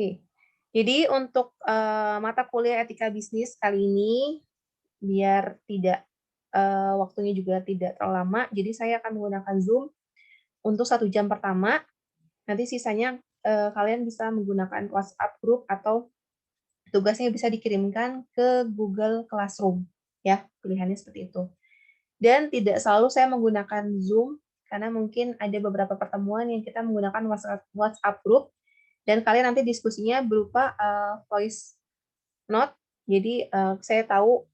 Oke. Jadi untuk, mata kuliah etika bisnis kali ini, biar tidak, waktunya juga tidak terlalu lama, jadi saya akan menggunakan Zoom untuk 1 jam pertama, nanti sisanya, kalian bisa menggunakan WhatsApp Group atau tugasnya bisa dikirimkan ke Google Classroom, ya, pilihannya seperti itu. Dan tidak selalu saya menggunakan Zoom, karena mungkin ada beberapa pertemuan yang kita menggunakan WhatsApp Group, dan kalian nanti diskusinya berupa, voice note. Jadi, saya tahu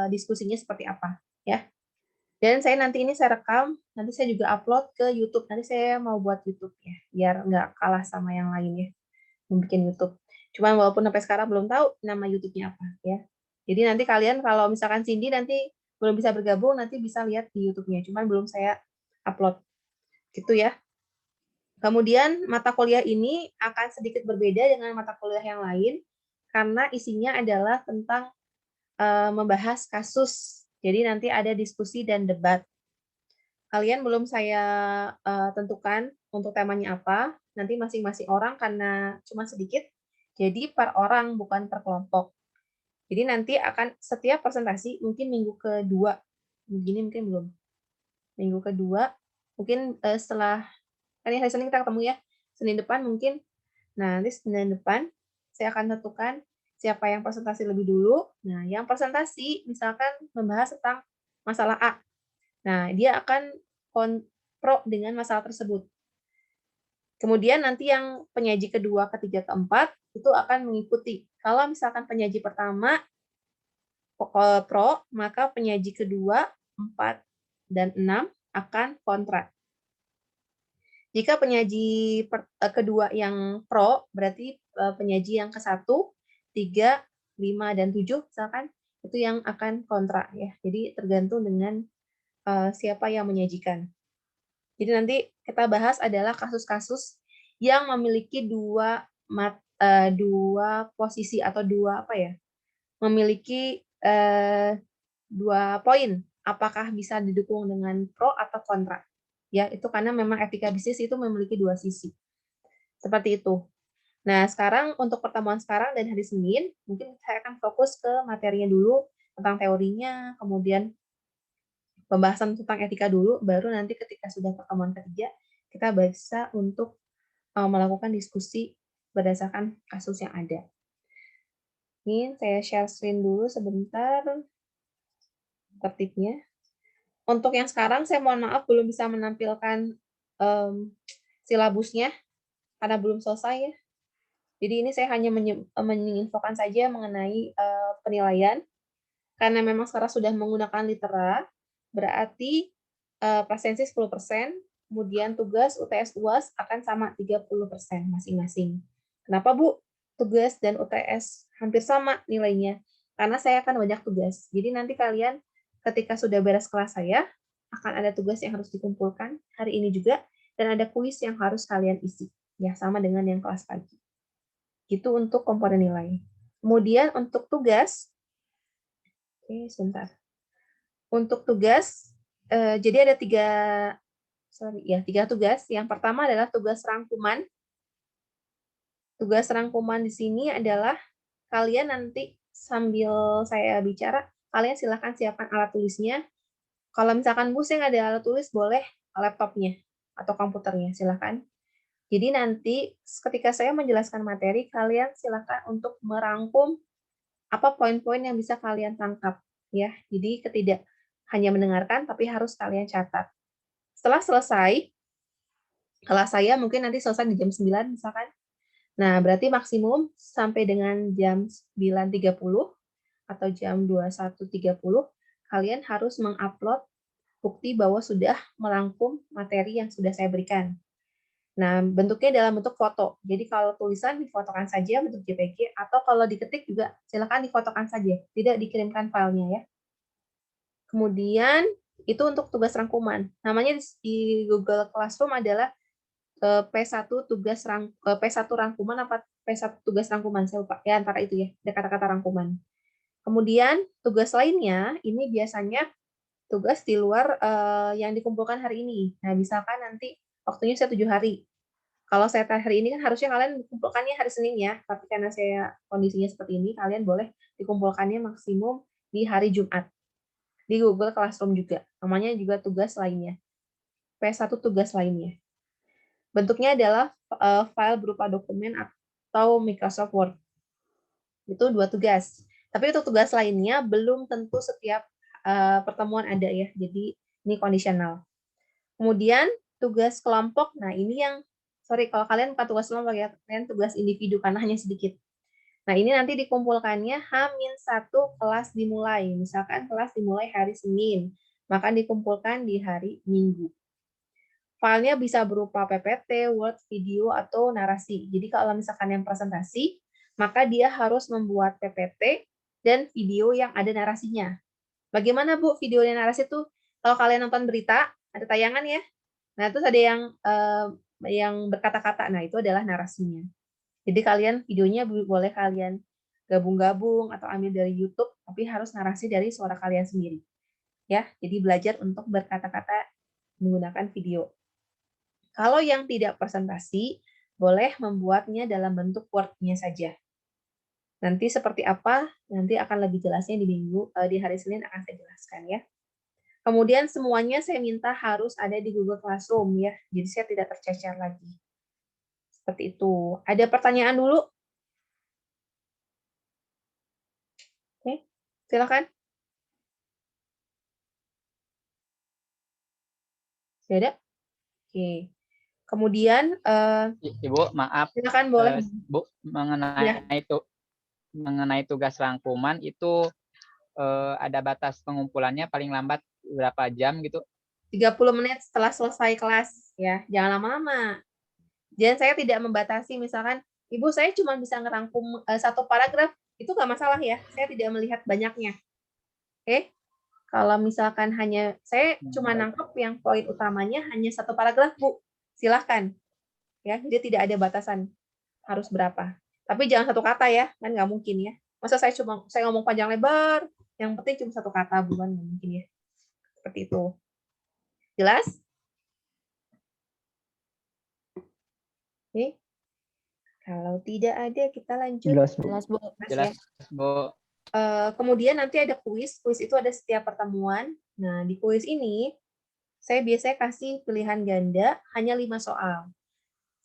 diskusinya seperti apa, ya. Dan saya rekam, nanti saya juga upload ke YouTube. Nanti saya mau buat YouTube ya, biar nggak kalah sama yang lain ya, yang bikin YouTube. Cuman walaupun sampai sekarang belum tahu nama YouTube-nya apa, ya. Jadi nanti kalian kalau misalkan Cindy nanti belum bisa bergabung, nanti bisa lihat di YouTube-nya, cuman belum saya upload, gitu ya. Kemudian mata kuliah ini akan sedikit berbeda dengan mata kuliah yang lain, karena isinya adalah tentang, membahas kasus. Jadi nanti ada diskusi dan debat. Kalian belum saya, tentukan untuk temanya apa, nanti masing-masing orang karena cuma sedikit, jadi per orang bukan per kelompok. Jadi nanti akan setiap presentasi mungkin minggu kedua, begini mungkin belum, minggu kedua mungkin, setelah kan hari Senin kita ketemu ya, Senin depan mungkin. Nah, nanti Senin depan saya akan tentukan siapa yang presentasi lebih dulu. Nah, yang presentasi misalkan membahas tentang masalah A. Nah, dia akan pro dengan masalah tersebut. Kemudian nanti yang penyaji kedua, ketiga, keempat itu akan mengikuti. Kalau misalkan penyaji pertama pro, maka penyaji kedua, 4, dan 6 akan kontra. Jika penyaji kedua yang pro, berarti, penyaji yang ke-1, 3, 5, dan 7 misalkan, itu yang akan kontra ya. Jadi tergantung dengan, siapa yang menyajikan. Jadi nanti kita bahas adalah kasus-kasus yang memiliki 2 posisi atau 2 apa ya, memiliki, 2 poin, apakah bisa didukung dengan pro atau kontra. Ya, itu karena memang etika bisnis itu memiliki 2 sisi, seperti itu. Nah, sekarang untuk pertemuan sekarang dan hari Senin, mungkin saya akan fokus ke materinya dulu, tentang teorinya, kemudian pembahasan tentang etika dulu, baru nanti ketika sudah pertemuan ketiga, kita bisa untuk, melakukan diskusi berdasarkan kasus yang ada. Ini saya share screen dulu sebentar, tertibnya. Untuk yang sekarang saya mohon maaf belum bisa menampilkan, mmm, silabusnya, karena belum selesai ya. Jadi ini saya hanya menginfokan saja mengenai, penilaian, karena memang sekarang sudah menggunakan litera, berarti, presensi 10%, kemudian tugas UTS UAS akan sama 30% masing-masing. Kenapa, Bu? Tugas dan UTS hampir sama nilainya, karena saya akan banyak tugas. Jadi nanti kalian ketika sudah beres kelas saya, akan ada tugas yang harus dikumpulkan hari ini juga, dan ada kuis yang harus kalian isi, ya sama dengan yang kelas pagi. Itu untuk komponen nilai. Kemudian untuk tugas, oke sebentar. Untuk tugas, jadi ada 3 tugas. Yang pertama adalah tugas rangkuman. Tugas rangkuman di sini adalah kalian nanti sambil saya bicara, kalian silakan siapkan alat tulisnya. Kalau misalkan pusing ada alat tulis, boleh laptopnya atau komputernya, silakan. Jadi nanti ketika saya menjelaskan materi, kalian silakan untuk merangkum apa poin-poin yang bisa kalian tangkap, ya. Jadi tidak hanya mendengarkan, tapi harus kalian catat. Setelah selesai, kelas saya mungkin nanti selesai di jam 9 misalkan. Nah, berarti maksimum sampai dengan jam 9.30 atau jam 21.30, kalian harus mengupload bukti bahwa sudah merangkum materi yang sudah saya berikan. Nah, bentuknya dalam bentuk foto. Jadi kalau tulisan difotokan saja bentuk JPG, atau kalau diketik juga silakan difotokan saja, tidak dikirimkan filenya ya. Kemudian itu untuk tugas rangkuman. Namanya di Google Classroom adalah P1 rangkuman apa P1 tugas rangkuman, saya lupa. Ya antara itu ya, ada kata-kata rangkuman. Kemudian tugas lainnya ini biasanya tugas di luar yang dikumpulkan hari ini. Nah, misalkan nanti waktunya saya 7 hari. Kalau saya hari ini kan harusnya kalian kumpulkannya hari Senin ya, tapi karena saya kondisinya seperti ini, kalian boleh dikumpulkannya maksimum di hari Jumat. Di Google Classroom juga. Namanya juga tugas lainnya. P1 tugas lainnya. Bentuknya adalah file berupa dokumen atau Microsoft Word. Itu 2 tugas. Tapi untuk tugas lainnya belum tentu setiap pertemuan ada ya. Jadi ini kondisional. Kemudian tugas kelompok. Nah, ini yang kalau kalian bukan tugas kelompok ya, kalian tugas individu karena hanya sedikit. Nah, ini nanti dikumpulkannya H-1 kelas dimulai. Misalkan kelas dimulai hari Senin, maka dikumpulkan di hari Minggu. Filenya bisa berupa PPT, Word, video, atau narasi. Jadi kalau misalkan yang presentasi, maka dia harus membuat PPT dan video yang ada narasinya. Bagaimana Bu video dan narasi itu? Kalau kalian nonton berita, ada tayangan ya. Nah, terus ada yang berkata-kata. Nah, itu adalah narasinya. Jadi kalian videonya boleh kalian gabung-gabung atau ambil dari YouTube, tapi harus narasi dari suara kalian sendiri. Ya, jadi belajar untuk berkata-kata menggunakan video. Kalau yang tidak presentasi, boleh membuatnya dalam bentuk Word-nya saja. Nanti seperti apa, nanti akan lebih jelasnya di hari Senin akan saya jelaskan ya. Kemudian semuanya saya minta harus ada di Google Classroom ya, jadi saya tidak tercecer lagi. Seperti itu. Ada pertanyaan dulu? Oke, silakan. Tidak ada? Oke. Kemudian, Ibu, maaf, silakan boleh. Bu, Ya, mengenai tugas rangkuman itu ada batas pengumpulannya paling lambat berapa jam gitu? 30 menit setelah selesai kelas ya, jangan lama-lama. Dan saya tidak membatasi, misalkan, Ibu saya cuma bisa ngerangkum satu paragraf, itu nggak masalah ya, saya tidak melihat banyaknya. Oke, kalau misalkan saya cuma nangkep yang poin utamanya hanya satu paragraf, Bu, silahkan. Ya, jadi tidak ada batasan harus berapa. Tapi jangan satu kata ya, kan nggak mungkin ya. Masa saya ngomong panjang lebar, yang penting cuma satu kata, bukan nggak mungkin ya. Seperti itu. Jelas? Oke. Kalau tidak ada, kita lanjut. Jelas, Bu. Jelas, Bu. Jelas, Bu. Kemudian nanti ada kuis. Kuis itu ada setiap pertemuan. Nah, di kuis ini, saya biasanya kasih pilihan ganda hanya 5 soal.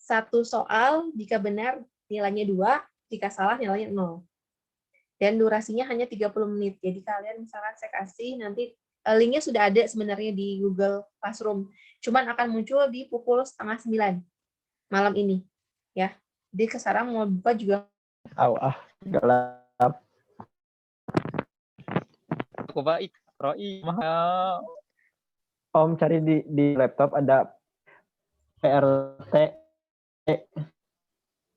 Satu soal, jika benar nilainya 2, jika salah nilainya 0. Dan durasinya hanya 30 menit. Jadi kalian misalkan saya kasih, nanti linknya sudah ada sebenarnya di Google Classroom. Cuman akan muncul di pukul 8:30 malam ini. Ya, jadi sekarang mau buka juga. Gelap. Aku baik, Roi mahal. Om cari di laptop ada PRT.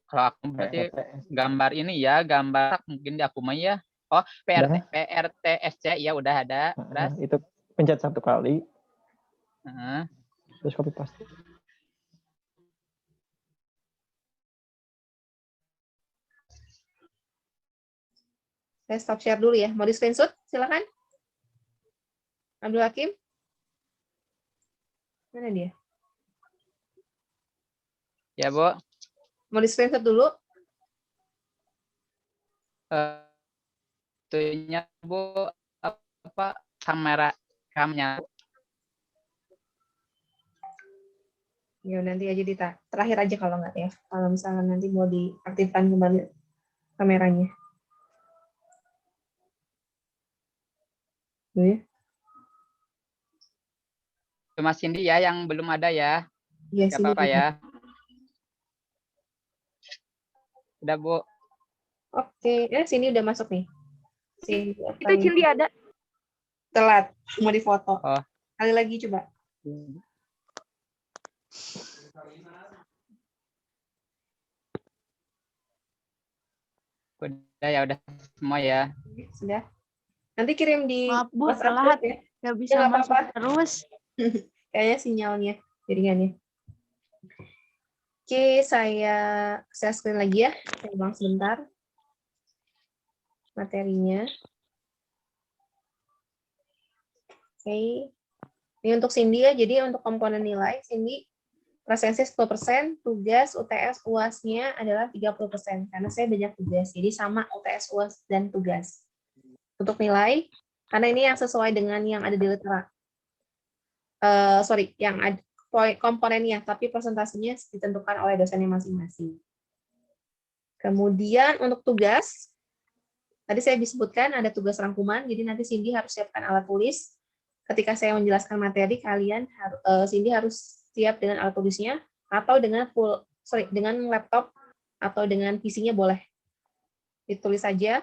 Kalau aku berarti gambar ini ya, gambar mungkin di aku mah ya. Oh, PRTSC ya udah ada. Terus Itu pencet 1 kali, uh, terus copy paste. Saya stop share dulu ya. Mau di screenshot? Silakan. Abdul Hakim. Mana dia? ya, Bu. Mau di screenshot dulu? Itunya, Bu, apa kamera kamnya. Ya nanti aja terakhir aja kalau nggak ya. Kalau misalnya nanti mau diaktifkan kembali kameranya. Tuh ya. Cuma Cindy ya yang belum ada ya. Iya, Gak sini. apa-apa ya. Udah, Bu. Oke, sini udah masuk nih. Itu Cindy ada. Telat, mau difoto. Oh. Kali lagi coba. Udah ya, udah semua ya. Sudah. Nanti kirim di Maaf, Bu, WhatsApp telat. ya. Nggak bisa nggak masuk apa-apa. terus. Kayaknya sinyalnya, jaringannya. Oke, saya screen lagi ya. Saya ulang sebentar. Materinya. Oke. Ini untuk Cindy ya. Jadi untuk komponen nilai, Cindy presensi 10%, tugas UTS UAS-nya adalah 30%, karena saya banyak tugas, jadi sama UTS UAS dan tugas. Untuk nilai, karena ini yang sesuai dengan yang ada di litera. Yang ada komponennya, tapi presentasinya ditentukan oleh dosennya masing-masing. Kemudian untuk tugas, tadi saya disebutkan ada tugas rangkuman, jadi nanti Cindy harus siapkan alat tulis. Ketika saya menjelaskan materi, Cindy harus siap dengan alat tulisnya, atau dengan dengan laptop, atau dengan PC-nya boleh. Ditulis saja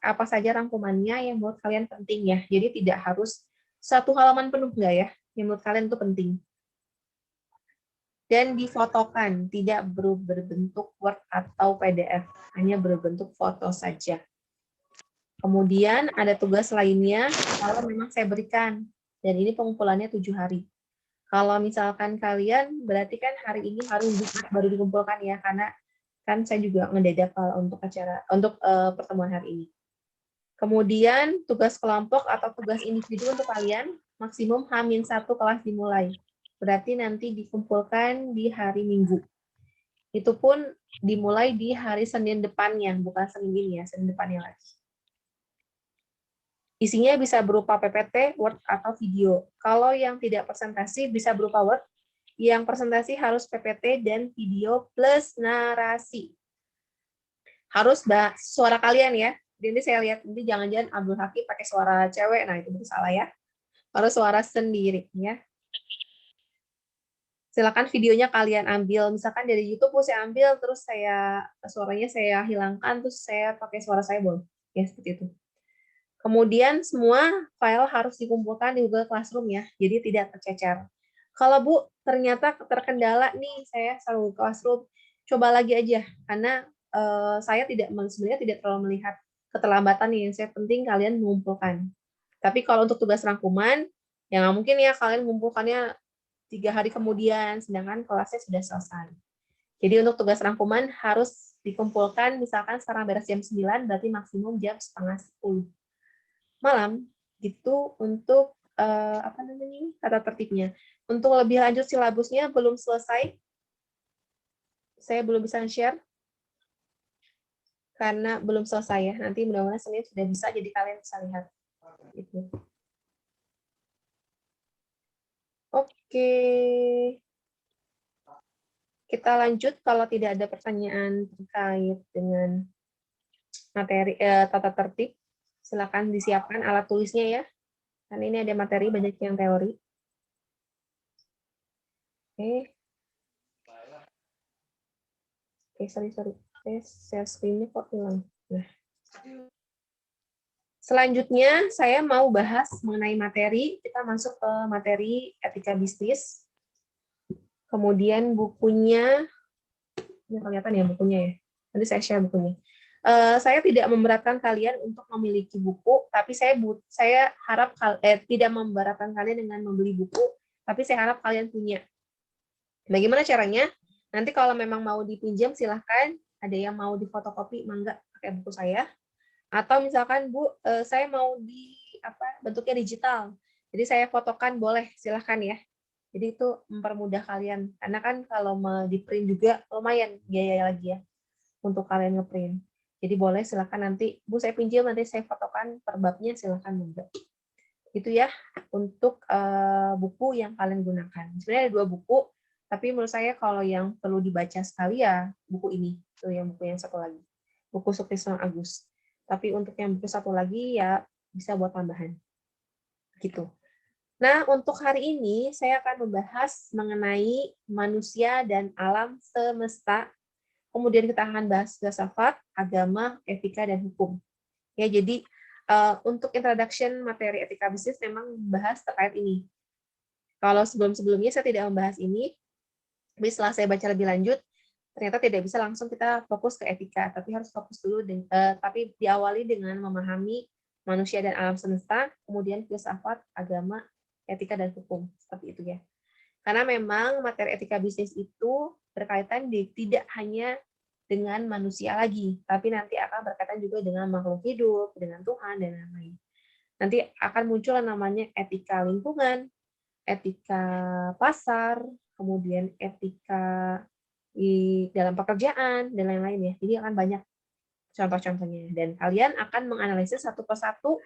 apa saja rangkumannya yang menurut kalian penting ya. Jadi tidak harus 1 halaman penuh, enggak ya, yang menurut kalian itu penting. Dan difotokan, tidak berbentuk Word atau PDF, hanya berbentuk foto saja. Kemudian ada tugas lainnya, kalau memang saya berikan, dan ini pengumpulannya 7 hari. Kalau misalkan kalian, berarti kan hari ini Jumat baru dikumpulkan ya, karena kan saya juga ngedadak untuk pertemuan hari ini. Kemudian tugas kelompok atau tugas individu untuk kalian, maksimum H-1 kelas dimulai. Berarti nanti dikumpulkan di hari Minggu. Itu pun dimulai di hari Senin depannya, bukan Senin ini ya, Senin depannya lagi. Isinya bisa berupa PPT, Word, atau video. Kalau yang tidak presentasi bisa berupa Word, yang presentasi harus PPT dan video plus narasi. Harus suara kalian ya. Jadi saya lihat, nanti jangan-jangan Abdul Hakim pakai suara cewek, nah itu salah ya. Harus suara sendiri ya. Silakan videonya kalian ambil, misalkan dari YouTube saya ambil, terus suaranya saya hilangkan, terus saya pakai suara saya boleh. Ya, seperti itu. Kemudian semua file harus dikumpulkan di Google Classroom ya, jadi tidak tercecer. Kalau Bu ternyata terkendala nih saya Google Classroom, coba lagi aja karena saya sebenarnya tidak terlalu melihat keterlambatan nih, yang penting kalian mengumpulkan. Tapi kalau untuk tugas rangkuman, ya nggak mungkin ya kalian mengumpulkannya 3 hari kemudian, sedangkan kelasnya sudah selesai. Jadi untuk tugas rangkuman harus dikumpulkan, misalkan sekarang beres jam 9, berarti maksimum jam 9:30 malam gitu untuk tata tertibnya. Untuk lebih lanjut silabusnya belum selesai, saya belum bisa share karena belum selesai ya. Nanti mudah-mudahan Senin sudah bisa, jadi kalian bisa lihat. Gitu. Oke, kita lanjut kalau tidak ada pertanyaan terkait dengan materi tata tertib. Silakan disiapkan alat tulisnya ya. Kan ini ada materi banyak yang teori. Sorry. Share screen-nya kok hilang. Nah. Selanjutnya saya mau bahas mengenai materi. Kita masuk ke materi etika bisnis. Kemudian bukunya, ini kelihatan ya bukunya ya. Nanti saya share bukunya. Saya tidak memberatkan kalian untuk memiliki buku, tapi saya harap tidak memberatkan kalian dengan membeli buku, tapi saya harap kalian punya. Bagaimana caranya? Nanti kalau memang mau dipinjam silahkan. Ada yang mau difotokopi, mangga pakai buku saya. Atau misalkan Bu, saya mau bentuknya digital. Jadi saya fotokan boleh, silahkan ya. Jadi itu mempermudah kalian. Karena kan kalau mau di print juga lumayan biaya lagi ya untuk kalian ngeprint. Jadi boleh silakan nanti, Bu saya pinjam, nanti saya fotokan per babnya, silakan juga. Itu ya untuk buku yang kalian gunakan. Sebenarnya ada 2 buku, tapi menurut saya kalau yang perlu dibaca sekali ya buku ini, itu yang buku yang satu lagi, buku Sukrisno Agus. Tapi untuk yang buku satu lagi ya bisa buat tambahan. Gitu. Nah, untuk hari ini saya akan membahas mengenai manusia dan alam semesta. Kemudian kita akan bahas filsafat, agama, etika, dan hukum. Ya, jadi untuk introduction materi etika bisnis memang membahas terkait ini. Kalau sebelum-sebelumnya saya tidak membahas ini, tapi setelah saya baca lebih lanjut, ternyata tidak bisa langsung kita fokus ke etika, tapi harus fokus dulu, tapi diawali dengan memahami manusia dan alam semesta, kemudian filsafat, agama, etika, dan hukum. Seperti itu ya. Karena memang materi etika bisnis itu berkaitan tidak hanya dengan manusia lagi, tapi nanti akan berkaitan juga dengan makhluk hidup, dengan Tuhan, dan lain-lain. Nanti akan muncul namanya etika lingkungan, etika pasar, kemudian etika di dalam pekerjaan, dan lain-lain ya. Jadi akan banyak contoh-contohnya. Dan kalian akan menganalisis satu persatu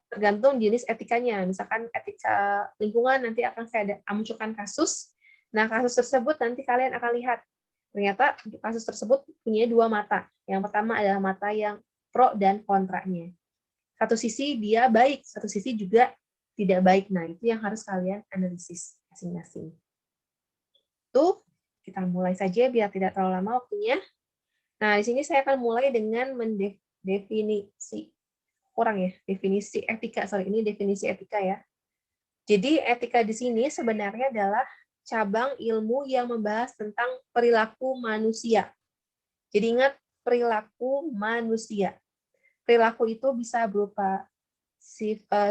tergantung jenis etikanya. Misalkan etika lingkungan, nanti akan saya munculkan kasus. Nah, kasus tersebut nanti kalian akan lihat. Ternyata kasus tersebut punya dua mata. Yang pertama adalah mata yang pro dan kontranya. Satu sisi dia baik, satu sisi juga tidak baik. Nah, itu yang harus kalian analisis masing-masing. Itu kita mulai saja biar tidak terlalu lama waktunya. Nah, di sini saya akan mulai dengan mendefinisi definisi etika. Ini definisi etika ya. Jadi etika di sini sebenarnya adalah cabang ilmu yang membahas tentang perilaku manusia. Jadi ingat, perilaku manusia. Perilaku itu bisa berupa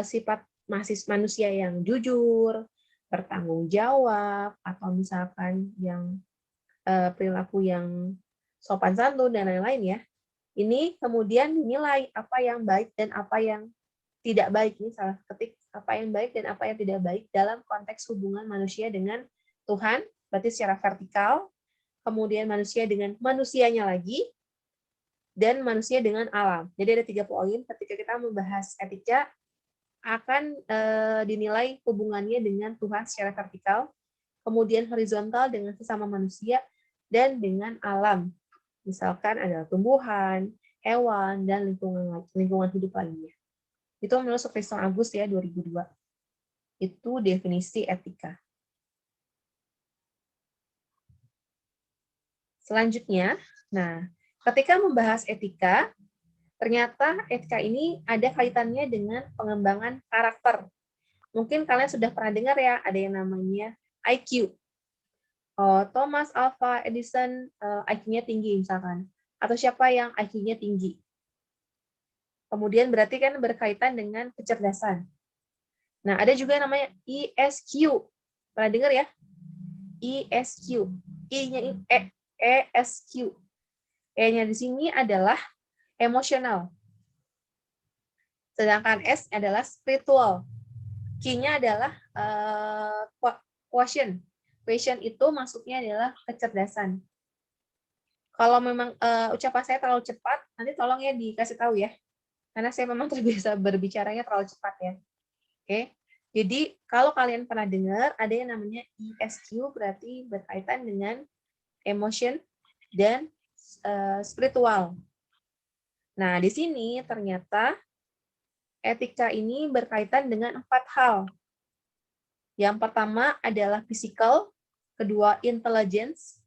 sifat manusia yang jujur, bertanggung jawab, atau misalkan yang perilaku yang sopan santun dan lain-lain ya. Ini kemudian dinilai apa yang baik dan apa yang tidak baik. Ini salah ketik apa yang baik dan apa yang tidak baik dalam konteks hubungan manusia dengan Tuhan, berarti secara vertikal, kemudian manusia dengan manusianya lagi, dan manusia dengan alam. Jadi ada 3 poin ketika kita membahas etika, akan dinilai hubungannya dengan Tuhan secara vertikal, kemudian horizontal dengan sesama manusia, dan dengan alam. Misalkan ada tumbuhan, hewan, dan lingkungan hidup lainnya. Itu menurut Christian August ya, 2002. Itu definisi etika. Selanjutnya, nah, ketika membahas etika, ternyata etika ini ada kaitannya dengan pengembangan karakter. Mungkin kalian sudah pernah dengar ya, ada yang namanya IQ. Thomas Alva Edison IQ-nya tinggi misalkan. Atau siapa yang IQ-nya tinggi. Kemudian berarti kan berkaitan dengan kecerdasan. Nah, ada juga yang namanya ESQ. Pernah dengar ya? ESQ. I-nya ESQ. E-nya di sini adalah emosional. Sedangkan S adalah spiritual. Q-nya adalah quotient. Quotient itu maksudnya adalah kecerdasan. Kalau memang ucapan saya terlalu cepat, nanti tolong ya dikasih tahu ya. Karena saya memang terbiasa berbicaranya terlalu cepat ya. Oke. Jadi kalau kalian pernah dengar ada yang namanya ESQ, berarti berkaitan dengan emotion dan spiritual. Nah, di sini ternyata etika ini berkaitan dengan 4 hal. Yang pertama adalah physical, kedua intelligence,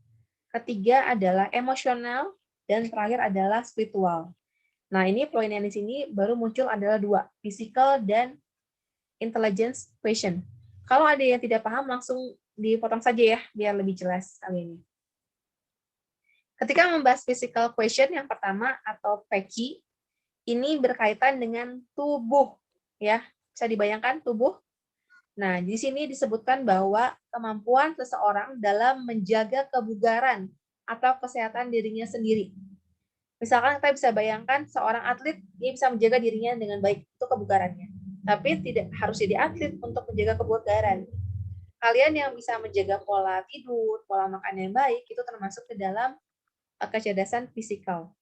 ketiga adalah emosional, dan terakhir adalah spiritual. Nah, ini poin yang di sini baru muncul adalah 2, physical dan intelligence question. Kalau ada yang tidak paham, langsung dipotong saja ya, biar lebih jelas kali ini. Ketika membahas physical question yang pertama atau PQ, ini berkaitan dengan tubuh, ya. Bisa dibayangkan tubuh? Nah, di sini disebutkan bahwa kemampuan seseorang dalam menjaga kebugaran atau kesehatan dirinya sendiri. Misalkan kita bisa bayangkan seorang atlet, dia bisa menjaga dirinya dengan baik, itu kebugarannya. Tapi tidak harus jadi atlet untuk menjaga kebugaran. Kalian yang bisa menjaga pola tidur, pola makan yang baik, itu termasuk ke dalam kecerdasan fisikal.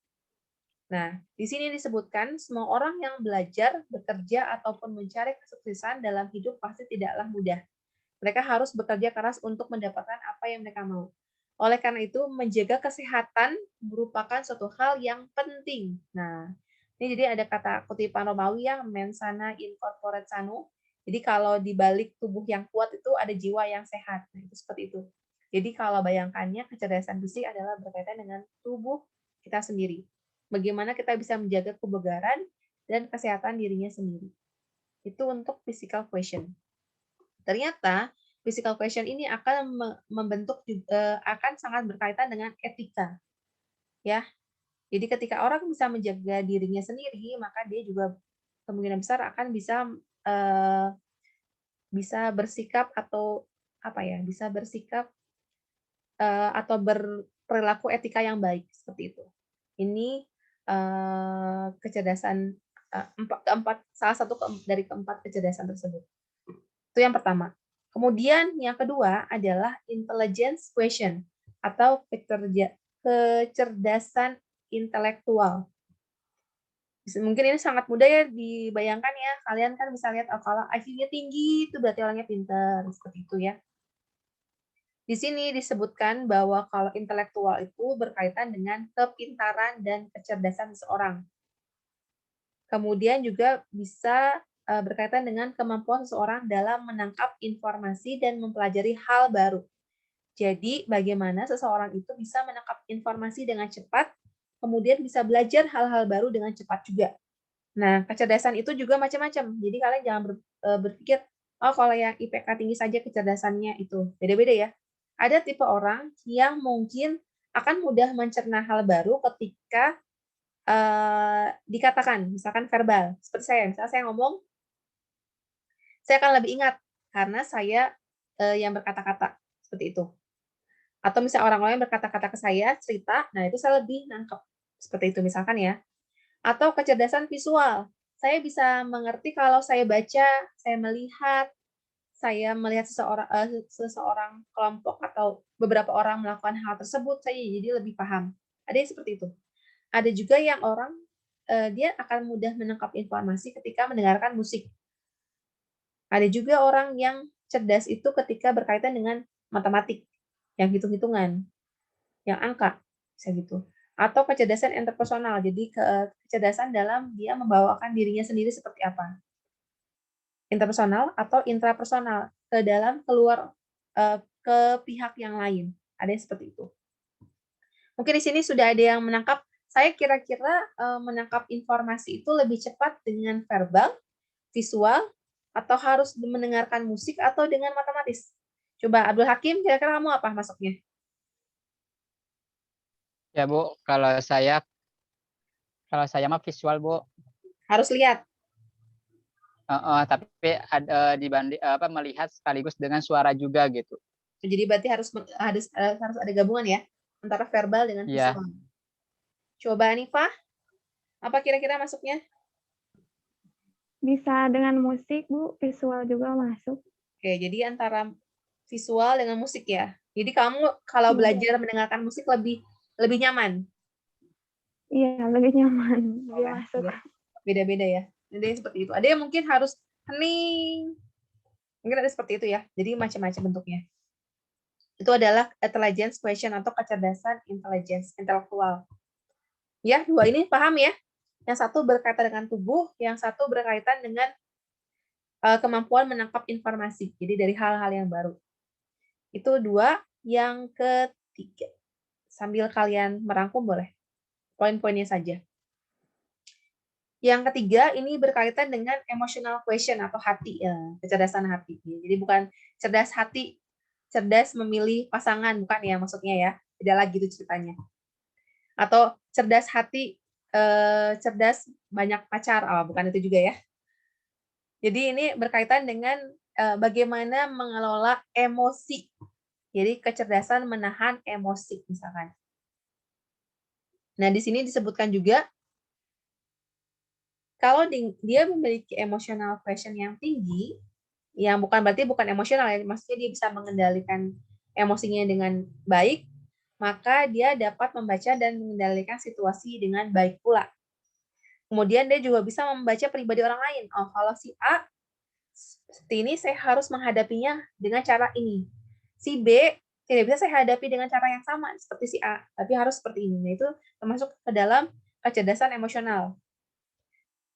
Nah, di sini disebutkan semua orang yang belajar, bekerja, ataupun mencari kesuksesan dalam hidup pasti tidaklah mudah. Mereka harus bekerja keras untuk mendapatkan apa yang mereka mau. Oleh karena itu, menjaga kesehatan merupakan suatu hal yang penting. Nah, ini jadi ada kata kutipan Romawi yang mens sana in corpore sano. Jadi kalau di balik tubuh yang kuat itu ada jiwa yang sehat. Nah, itu seperti itu. Jadi kalau bayangkannya kecerdasan fisik adalah berkaitan dengan tubuh kita sendiri. Bagaimana kita bisa menjaga kebugaran dan kesehatan dirinya sendiri. Itu untuk physical question. Ternyata physical question ini akan membentuk akan sangat berkaitan dengan etika. Ya. Jadi ketika orang bisa menjaga dirinya sendiri, maka dia juga kemungkinan besar akan bisa bersikap atau bisa bersikap atau berperilaku etika yang baik seperti itu. Ini kecerdasan salah satu dari keempat kecerdasan tersebut. Itu yang pertama. Kemudian yang kedua adalah intelligence question atau kecerdasan intelektual. Mungkin ini sangat mudah ya dibayangkan ya. Kalian kan bisa lihat, oh, kalau IQ-nya tinggi itu berarti orangnya pintar, seperti itu ya. Di sini disebutkan bahwa kalau intelektual itu berkaitan dengan kepintaran dan kecerdasan seseorang. Kemudian juga bisa berkaitan dengan kemampuan seseorang dalam menangkap informasi dan mempelajari hal baru. Jadi, bagaimana seseorang itu bisa menangkap informasi dengan cepat, kemudian bisa belajar hal-hal baru dengan cepat juga. Nah, kecerdasan itu juga macam-macam. Jadi, kalian jangan berpikir, oh, kalau yang IPK tinggi saja kecerdasannya itu. Beda-beda ya. Ada tipe orang yang mungkin akan mudah mencerna hal baru ketika dikatakan, misalkan verbal. Seperti saya, misalnya saya ngomong, saya akan lebih ingat karena saya yang berkata-kata, seperti itu. Atau misalnya orang lain berkata-kata ke saya, cerita, nah itu saya lebih nangkep. Seperti itu misalkan ya. Atau kecerdasan visual. Saya bisa mengerti kalau saya baca, saya melihat seseorang kelompok atau beberapa orang melakukan hal tersebut, saya jadi lebih paham. Ada yang seperti itu. Ada juga yang orang dia akan mudah menangkap informasi ketika mendengarkan musik. Ada juga orang yang cerdas itu ketika berkaitan dengan matematik, yang hitung-hitungan, yang angka, bisa gitu. Atau kecerdasan interpersonal, jadi kecerdasan dalam dia membawakan dirinya sendiri seperti apa. Interpersonal atau intrapersonal, ke pihak yang lain. Ada yang seperti itu. Mungkin di sini sudah ada yang menangkap, saya kira-kira menangkap informasi itu lebih cepat dengan verbal, visual, atau harus mendengarkan musik atau dengan matematis. Coba Abdul Hakim, kira-kira kamu apa masuknya? Ya Bu, kalau saya mah visual Bu. Harus lihat. Tapi ada melihat sekaligus dengan suara juga gitu. Jadi berarti harus ada gabungan ya antara verbal dengan Iya. visual. Coba Anifah, apa kira-kira masuknya? Bisa dengan musik, Bu. Visual juga masuk. Oke, jadi antara visual dengan musik ya. Jadi kamu kalau belajar mendengarkan musik lebih nyaman. Iya, lebih nyaman. Lebih masuk. Beda-beda ya. Ada yang seperti itu. Ada yang mungkin harus hening. Mungkin ada seperti itu ya. Jadi macam-macam bentuknya. Itu adalah intelligence question atau kecerdasan intelektual. Ya, dua ini paham ya? Yang satu berkaitan dengan tubuh, yang satu berkaitan dengan kemampuan menangkap informasi. Jadi dari hal-hal yang baru. Itu dua. Yang ketiga, sambil kalian merangkum boleh. Poin-poinnya saja. Yang ketiga, ini berkaitan dengan emotional question atau hati, ya, kecerdasan hati. Jadi bukan cerdas hati, cerdas memilih pasangan, bukan ya maksudnya ya. Tidak lagi itu ceritanya. Atau cerdas hati, cerdas banyak pacar, bukan itu juga ya. Jadi ini berkaitan dengan bagaimana mengelola emosi. Jadi kecerdasan menahan emosi misalkan. Nah, di sini disebutkan juga kalau dia memiliki emotional question yang tinggi, yang berarti bukan emosional ya, maksudnya dia bisa mengendalikan emosinya dengan baik, maka dia dapat membaca dan mengendalikan situasi dengan baik pula. Kemudian dia juga bisa membaca pribadi orang lain. Oh, kalau si A seperti ini, saya harus menghadapinya dengan cara ini. Si B tidak bisa saya hadapi dengan cara yang sama seperti si A, tapi harus seperti ini. Nah, itu termasuk ke dalam kecerdasan emosional.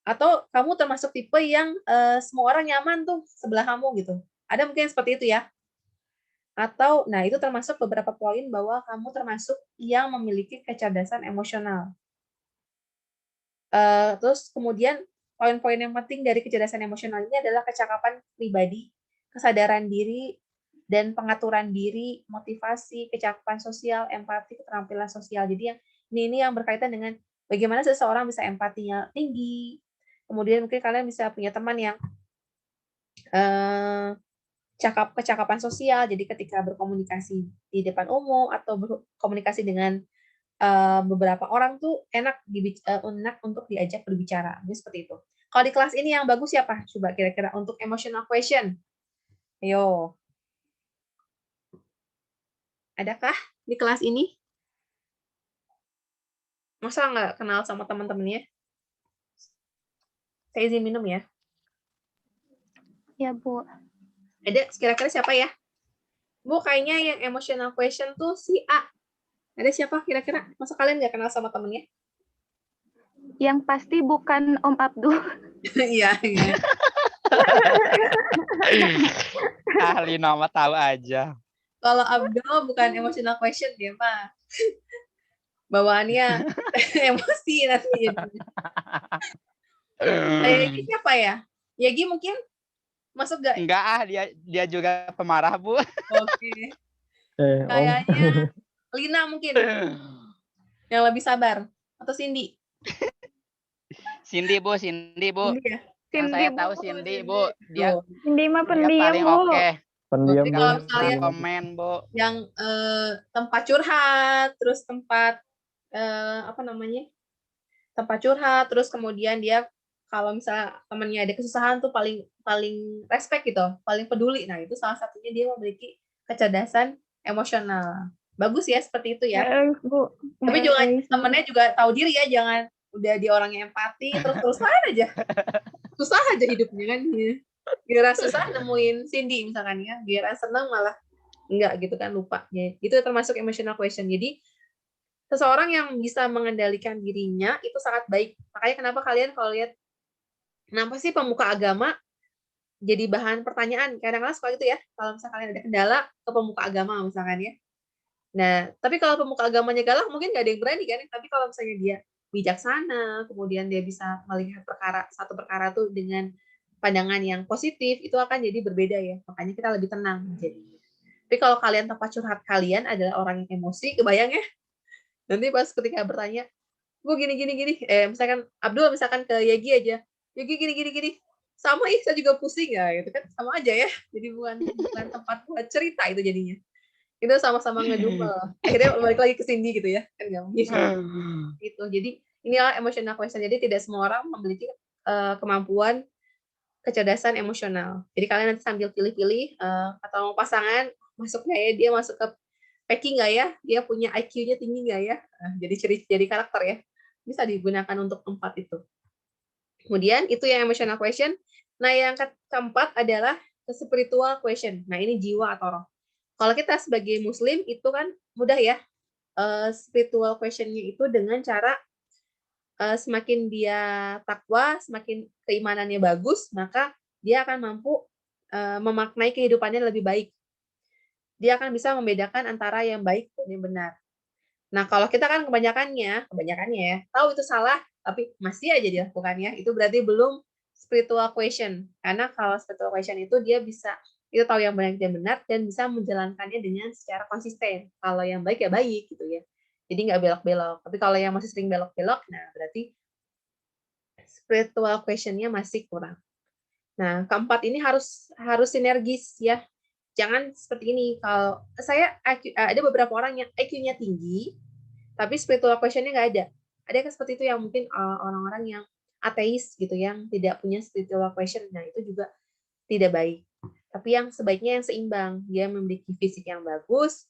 Atau kamu termasuk tipe yang semua orang nyaman tuh sebelah kamu gitu. Ada mungkin seperti itu ya. Atau, nah itu termasuk beberapa poin bahwa kamu termasuk yang memiliki kecerdasan emosional. Terus kemudian poin-poin yang penting dari kecerdasan emosional ini adalah kecakapan pribadi, kesadaran diri, dan pengaturan diri, motivasi, kecakapan sosial, empati, keterampilan sosial. Jadi ini yang berkaitan dengan bagaimana seseorang bisa empatinya tinggi. Kemudian mungkin kalian bisa punya teman yang kecakapan sosial. Jadi ketika berkomunikasi di depan umum atau berkomunikasi dengan beberapa orang tuh enak untuk diajak berbicara. Jadi seperti itu. Kalau di kelas ini yang bagus siapa? Coba kira-kira untuk emotional question. Ayo. Adakah di kelas ini? Masa nggak kenal sama teman-temannya? Saya izin minum ya. Ya, Bu. Ada kira-kira siapa ya? Bu, kayaknya yang emotional question tuh si A. Ada siapa kira-kira? Masa kalian nggak kenal sama temennya? Yang pasti bukan Om Abdul. Iya, iya. Ahli nama tahu aja. Kalau Abdul bukan emotional question dia, Pak. Bawaannya emosi nanti jadinya. Yagi siapa ya? Yagi mungkin masuk gak? Enggak dia juga pemarah, Bu. Oke. Om. Kayaknya Lina mungkin yang lebih sabar. Atau Cindy? Cindy, Bu. Cindy ya? Yang Cindy, saya Bu. tahu Cindy, Bu. Dia Cindy mah dia pendiam, paling Bu. oke. Pendiam, Jadi Bu. kalau Nggak misalnya pernah komen, Bu. yang tempat curhat, terus tempat apa namanya? Tempat curhat, terus kemudian dia kalau misalnya temannya ada kesusahan tuh paling respect gitu, paling peduli. Nah, itu salah satunya dia memiliki kecerdasan emosional. Bagus ya seperti itu ya. Baik, Bu. Tapi juga Baik, Bu. temennya juga tahu diri ya, jangan udah dia orangnya empati terus-terusan aja. Susah aja hidupnya kan. Giliran susah nemuin Cindy misalkan ya, giliran senang malah enggak gitu kan, lupa. Ya, itu termasuk emotional question. Jadi seseorang yang bisa mengendalikan dirinya itu sangat baik. Makanya kenapa kalian kalau lihat kenapa sih pemuka agama jadi bahan pertanyaan? Kadang-kadang suka gitu ya, kalau misalkan kalian ada kendala ke pemuka agama misalkan ya. Nah, tapi kalau pemuka agamanya galak mungkin nggak ada yang berani kan. Tapi kalau misalnya dia bijaksana, kemudian dia bisa melihat satu perkara tuh dengan pandangan yang positif, itu akan jadi berbeda ya. Makanya kita lebih tenang jadinya. Tapi kalau kalian tempat curhat kalian adalah orang yang emosi, kebayang ya? Nanti pas ketika bertanya, "Bu gini gini gini." Misalkan Abdul misalkan ke Yegi aja. "Yegi gini gini gini." Sama saya juga pusing ya gitu kan. Sama aja ya. Jadi bukan tempat buat cerita itu jadinya. Itu sama-sama ngedumel. Akhirnya balik lagi ke Cindy gitu ya. Kan enggak mungkin. Gitu. Jadi inilah emotional question. Jadi tidak semua orang memiliki kemampuan kecerdasan emosional. Jadi kalian nanti sambil pilih-pilih atau mau pasangan masuk nggak ya, dia masuk ke Peki nggak ya, dia punya IQ-nya tinggi nggak ya. Nah, jadi karakter ya, bisa digunakan untuk 4 itu. Kemudian itu yang emotional question. Nah yang keempat adalah spiritual question. Nah ini jiwa atau roh. Kalau kita sebagai muslim itu kan mudah ya, spiritual question-nya itu dengan cara semakin dia takwa, semakin keimanannya bagus, maka dia akan mampu memaknai kehidupannya lebih baik. Dia akan bisa membedakan antara yang baik dan yang benar. Nah, kalau kita kan kebanyakannya ya, tahu itu salah, tapi masih aja dilakukannya, itu berarti belum spiritual question. Karena kalau spiritual question itu dia bisa, itu tahu yang baik dan benar, dan bisa menjalankannya dengan secara konsisten. Kalau yang baik ya baik gitu ya. Jadi nggak belok-belok. Tapi kalau yang masih sering belok-belok, nah berarti spiritual question-nya masih kurang. Nah, keempat ini harus sinergis ya. Jangan seperti ini. Kalau saya ada beberapa orang yang IQ-nya tinggi, tapi spiritual question-nya nggak ada. Ada kan seperti itu yang mungkin orang-orang yang ateis gitu, yang tidak punya spiritual question. Nah, itu juga tidak baik. Tapi yang sebaiknya yang seimbang. Dia memiliki fisik yang bagus,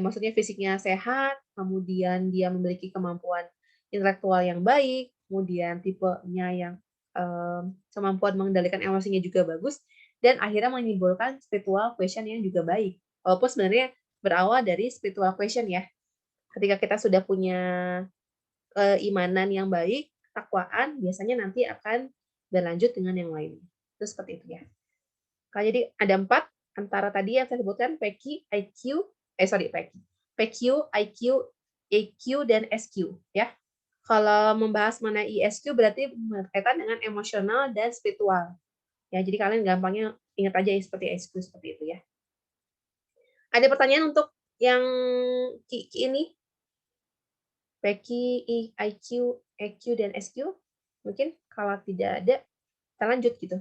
maksudnya fisiknya sehat, kemudian dia memiliki kemampuan intelektual yang baik, kemudian tipenya yang kemampuan mengendalikan emosinya juga bagus, dan akhirnya menimbulkan spiritual question yang juga baik. Walaupun sebenarnya berawal dari spiritual question ya. Ketika kita sudah punya keimanan yang baik, takwaan, biasanya nanti akan berlanjut dengan yang lain. Itu seperti itu ya. Jadi ada 4 antara tadi yang saya sebutkan PQ, IQ, PQ, IQ, EQ, dan SQ ya. Kalau membahas mengenai ISQ berarti berkaitan dengan emosional dan spiritual. Ya, jadi kalian gampangnya ingat aja seperti ISQ seperti itu ya. Ada pertanyaan untuk yang ini? PQ, IQ, EQ, dan SQ? Mungkin kalau tidak ada, kita lanjut gitu.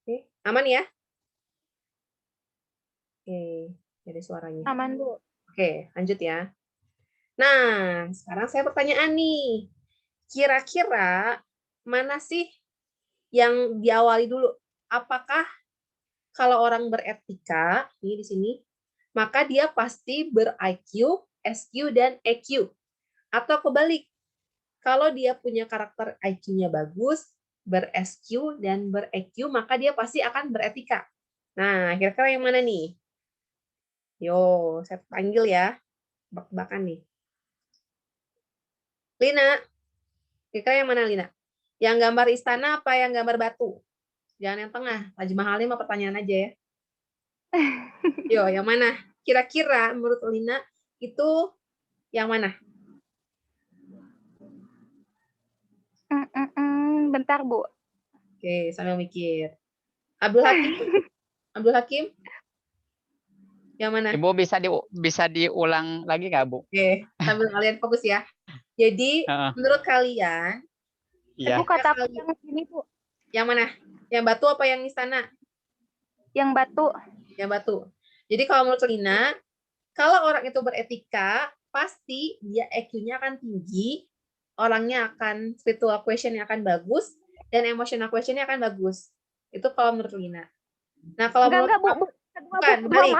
Oke, aman ya? Oke, dari suaranya. Aman, Bu. Oke, lanjut ya. Nah, sekarang saya pertanyaan nih. Kira-kira mana sih yang diawali dulu? Apakah kalau orang beretika, ini di sini, maka dia pasti ber-IQ, SQ, dan EQ. Atau kebalik, kalau dia punya karakter IQ-nya bagus, ber-SQ, dan ber-EQ, maka dia pasti akan beretika. Nah, kira-kira yang mana nih? Yo, saya panggil ya. Bak-bakan nih. Lina, kira-kira yang mana Lina? Yang gambar istana apa yang gambar batu? Jangan yang tengah. Taj Mahalnya mah pertanyaan aja ya. Yo, yang mana? Kira-kira menurut Lina itu yang mana? Bentar, Bu. Oke, sambil mikir. Abdul Hakim? Abdul Hakim? Yang mana? Ibu bisa diulang lagi nggak, Bu? Oke, sambil kalian fokus ya. Jadi, menurut kalian, Iya. Bu kata aku yang ini, Bu. yang mana? Yang batu apa yang istana? Yang batu. Yang batu. Jadi kalau menurut Lina, kalau orang itu beretika, pasti dia EQ-nya akan tinggi, orangnya akan spiritual question-nya akan bagus, dan emotional question-nya akan bagus. Itu kalau menurut Lina. Nah, kalau Enggak, menurut Bu. bukan, balik.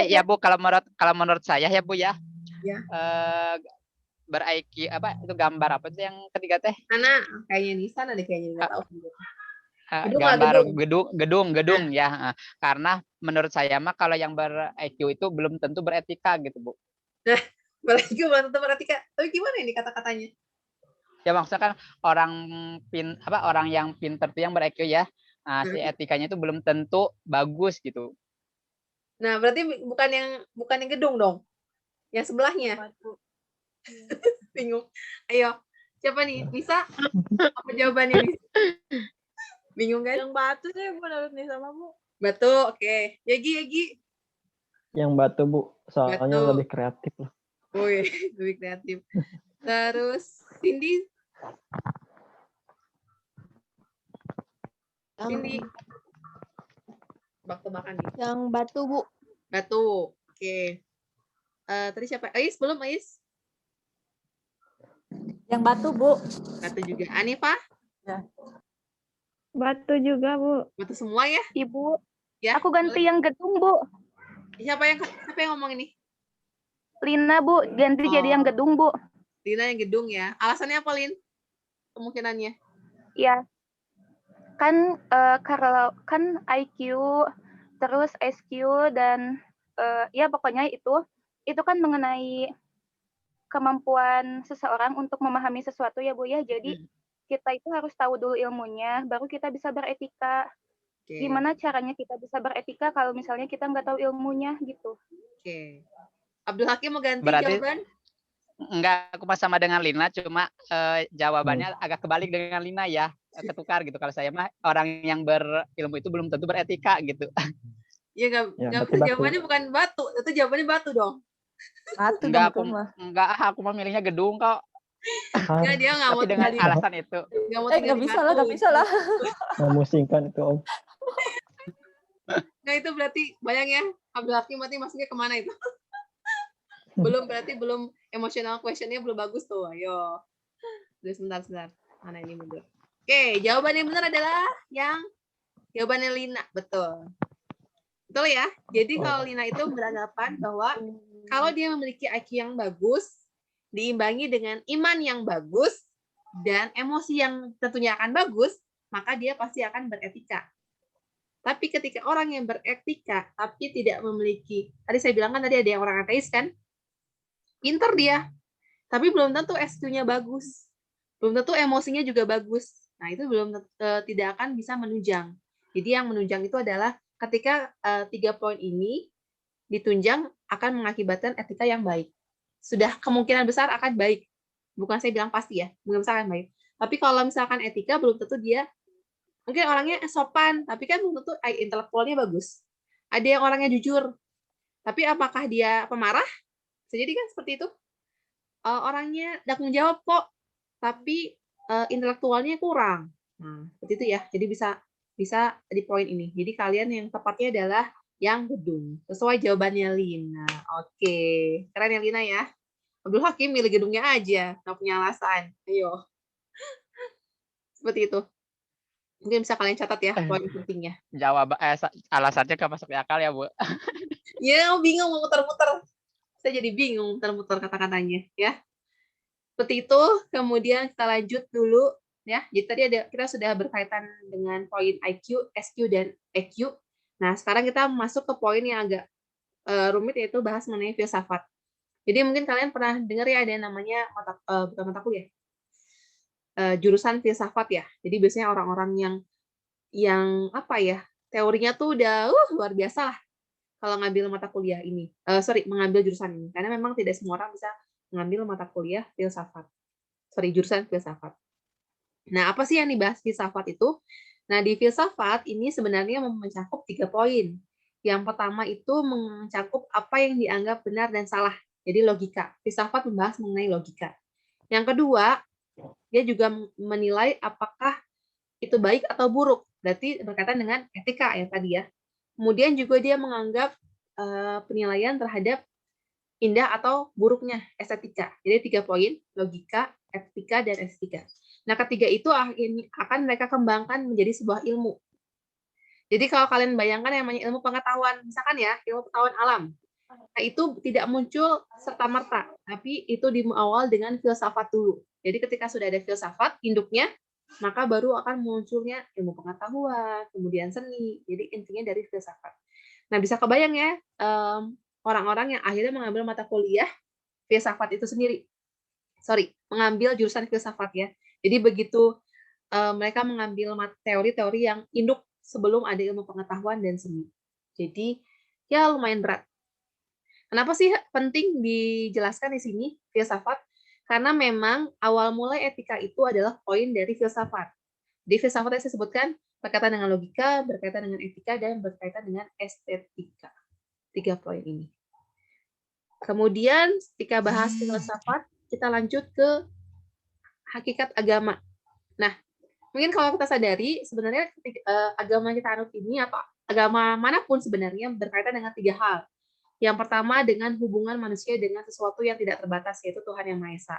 Ya Bu, kalau menurut saya ya Bu ya. Ya. Ber-IQ apa itu gambar apa sih yang ketiga teh? Mana? Kayaknya di sana deh kayaknya nggak tahu. Gambar gedung ya. Karena menurut saya mah kalau yang ber-IQ itu belum tentu beretika gitu Bu. Nah, ber-IQ belum tentu beretika. Tapi gimana ini kata-katanya? Ya maksudnya kan orang yang pinter tuh yang ber-IQ ya. Nah, si etikanya itu belum tentu bagus gitu. Nah, berarti bukan yang gedung dong. Yang sebelahnya. Bingung. Ayo, siapa nih? Bisa? Apa jawabannya nih? Bingung kan? Yang batu deh menurut nih sama Bu. Batu, oke. Yagi. Yang batu, Bu. Soalnya Batu. lebih kreatif lah. Wih, lebih kreatif. Terus, Cindy. Bak-bakan nih. Yang batu, Bu. Batu, oke. Tadi siapa? Ais, belum Ais? Yang batu, Bu. Batu juga. Anifa? Batu juga, Bu. Batu semua ya? Ibu. Ya. Aku ganti yang gedung, Bu. Siapa yang ngomong ini? Lina, Bu. Ganti jadi yang gedung, Bu. Lina yang gedung ya. Alasannya apa, Lin? Kemungkinannya? Iya. Kalau kan IQ, terus SQ, dan ya pokoknya itu kan mengenai kemampuan seseorang untuk memahami sesuatu ya Bu ya. Jadi kita itu harus tahu dulu ilmunya, baru kita bisa beretika. Gimana caranya kita bisa beretika kalau misalnya kita nggak tahu ilmunya gitu. Oke. Abdul Hakim mau ganti Berarti, jawaban? Enggak, aku pas sama dengan Lina, cuma jawabannya agak kebalik dengan Lina ya, ketukar gitu. Kalau saya mah orang yang berilmu itu belum tentu beretika gitu. Ya nggak jawabannya bukan batu, itu jawabannya batu dong. Batu Enggak, dong, aku mah milihnya gedung kok. Enggak, dia nggak mau Tapi dengan alasan itu. nggak bisa lah. Memusingkan itu, Om. Nah, itu berarti bayang ya, Abdul Hakim berarti masuknya kemana itu? belum emotional question-nya belum bagus tuh. Ayo. Sebentar. Mana ini mundur. Oke, jawaban yang benar adalah yang jawabannya Lina. Betul ya. Jadi kalau Lina itu beranggapan bahwa kalau dia memiliki IQ yang bagus, diimbangi dengan iman yang bagus, dan emosi yang tentunya akan bagus, maka dia pasti akan beretika. Tapi ketika orang yang beretika, tapi tidak memiliki, tadi saya bilang kan tadi ada yang orang ateis kan, pinter dia, tapi belum tentu SQ-nya bagus, belum tentu emosinya juga bagus. Nah, itu tidak akan bisa menunjang. Jadi yang menunjang itu adalah ketika 3 poin ini ditunjang akan mengakibatkan etika yang baik. Sudah kemungkinan besar akan baik. Bukan saya bilang pasti ya, belum besar akan baik. Tapi kalau misalkan etika belum tentu dia, mungkin orangnya sopan, tapi kan belum tentu intelektualnya bagus. Ada yang orangnya jujur, tapi apakah dia pemarah? Bisa jadi kan seperti itu. Orangnya tanggung jawab kok, tapi intelektualnya kurang. Nah, seperti itu ya. Jadi bisa di poin ini. Jadi kalian yang tepatnya adalah yang gedung. Sesuai jawabannya Lina. Oke. Keren ya Lina ya. Abdul Hakim milih gedungnya aja. Nggak punya alasan. Ayo. Seperti itu. Mungkin bisa kalian catat ya poin pentingnya. Alasannya nggak masuk akal ya, Bu. Ya, bingung mau muter-muter. Saya jadi bingung muter-muter kata-katanya ya. Seperti itu, kemudian kita lanjut dulu ya. Jadi tadi kita sudah berkaitan dengan poin IQ, SQ dan EQ. Nah, sekarang kita masuk ke poin yang agak rumit, yaitu bahas mengenai filsafat. Jadi mungkin kalian pernah dengar ya ada yang namanya bukan mata kuliah, jurusan filsafat ya. Jadi biasanya orang-orang yang apa ya, teorinya tuh udah luar biasa lah kalau ngambil mata kuliah ini. Mengambil jurusan ini. Karena memang tidak semua orang bisa mengambil mata kuliah filsafat. Jurusan filsafat. Nah, apa sih yang dibahas filsafat itu? Nah, di filsafat ini sebenarnya mencakup 3 poin. Yang pertama itu mencakup apa yang dianggap benar dan salah. Jadi logika. Filsafat membahas mengenai logika. Yang kedua, dia juga menilai apakah itu baik atau buruk. Berarti berkaitan dengan etika ya tadi ya. Kemudian juga dia menganggap penilaian terhadap indah atau buruknya estetika. Jadi 3 poin, logika, etika, dan estetika. Nah, ketiga itu akan mereka kembangkan menjadi sebuah ilmu. Jadi kalau kalian bayangkan yang namanya ilmu pengetahuan, misalkan ya, ilmu pengetahuan alam. Nah, itu tidak muncul serta-merta, tapi itu dimulai dengan filsafat dulu. Jadi ketika sudah ada filsafat, induknya, maka baru akan munculnya ilmu pengetahuan, kemudian seni. Jadi intinya dari filsafat. Nah, bisa kebayang ya, orang-orang yang akhirnya mengambil mata kuliah filsafat itu sendiri. Mengambil jurusan filsafat ya. Jadi begitu mereka mengambil teori-teori yang induk sebelum ada ilmu pengetahuan dan seni. Jadi ya lumayan berat. Kenapa sih penting dijelaskan di sini filsafat? Karena memang awal mulai etika itu adalah poin dari filsafat. Di filsafat yang saya sebutkan berkaitan dengan logika, berkaitan dengan etika, dan berkaitan dengan estetika. 3 poin ini. Kemudian ketika bahas filsafat, kita lanjut ke hakikat agama. Nah, mungkin kalau kita sadari, sebenarnya agama yang kita anut ini, atau agama manapun sebenarnya berkaitan dengan 3 hal. Yang pertama dengan hubungan manusia dengan sesuatu yang tidak terbatas, yaitu Tuhan Yang Maha Esa.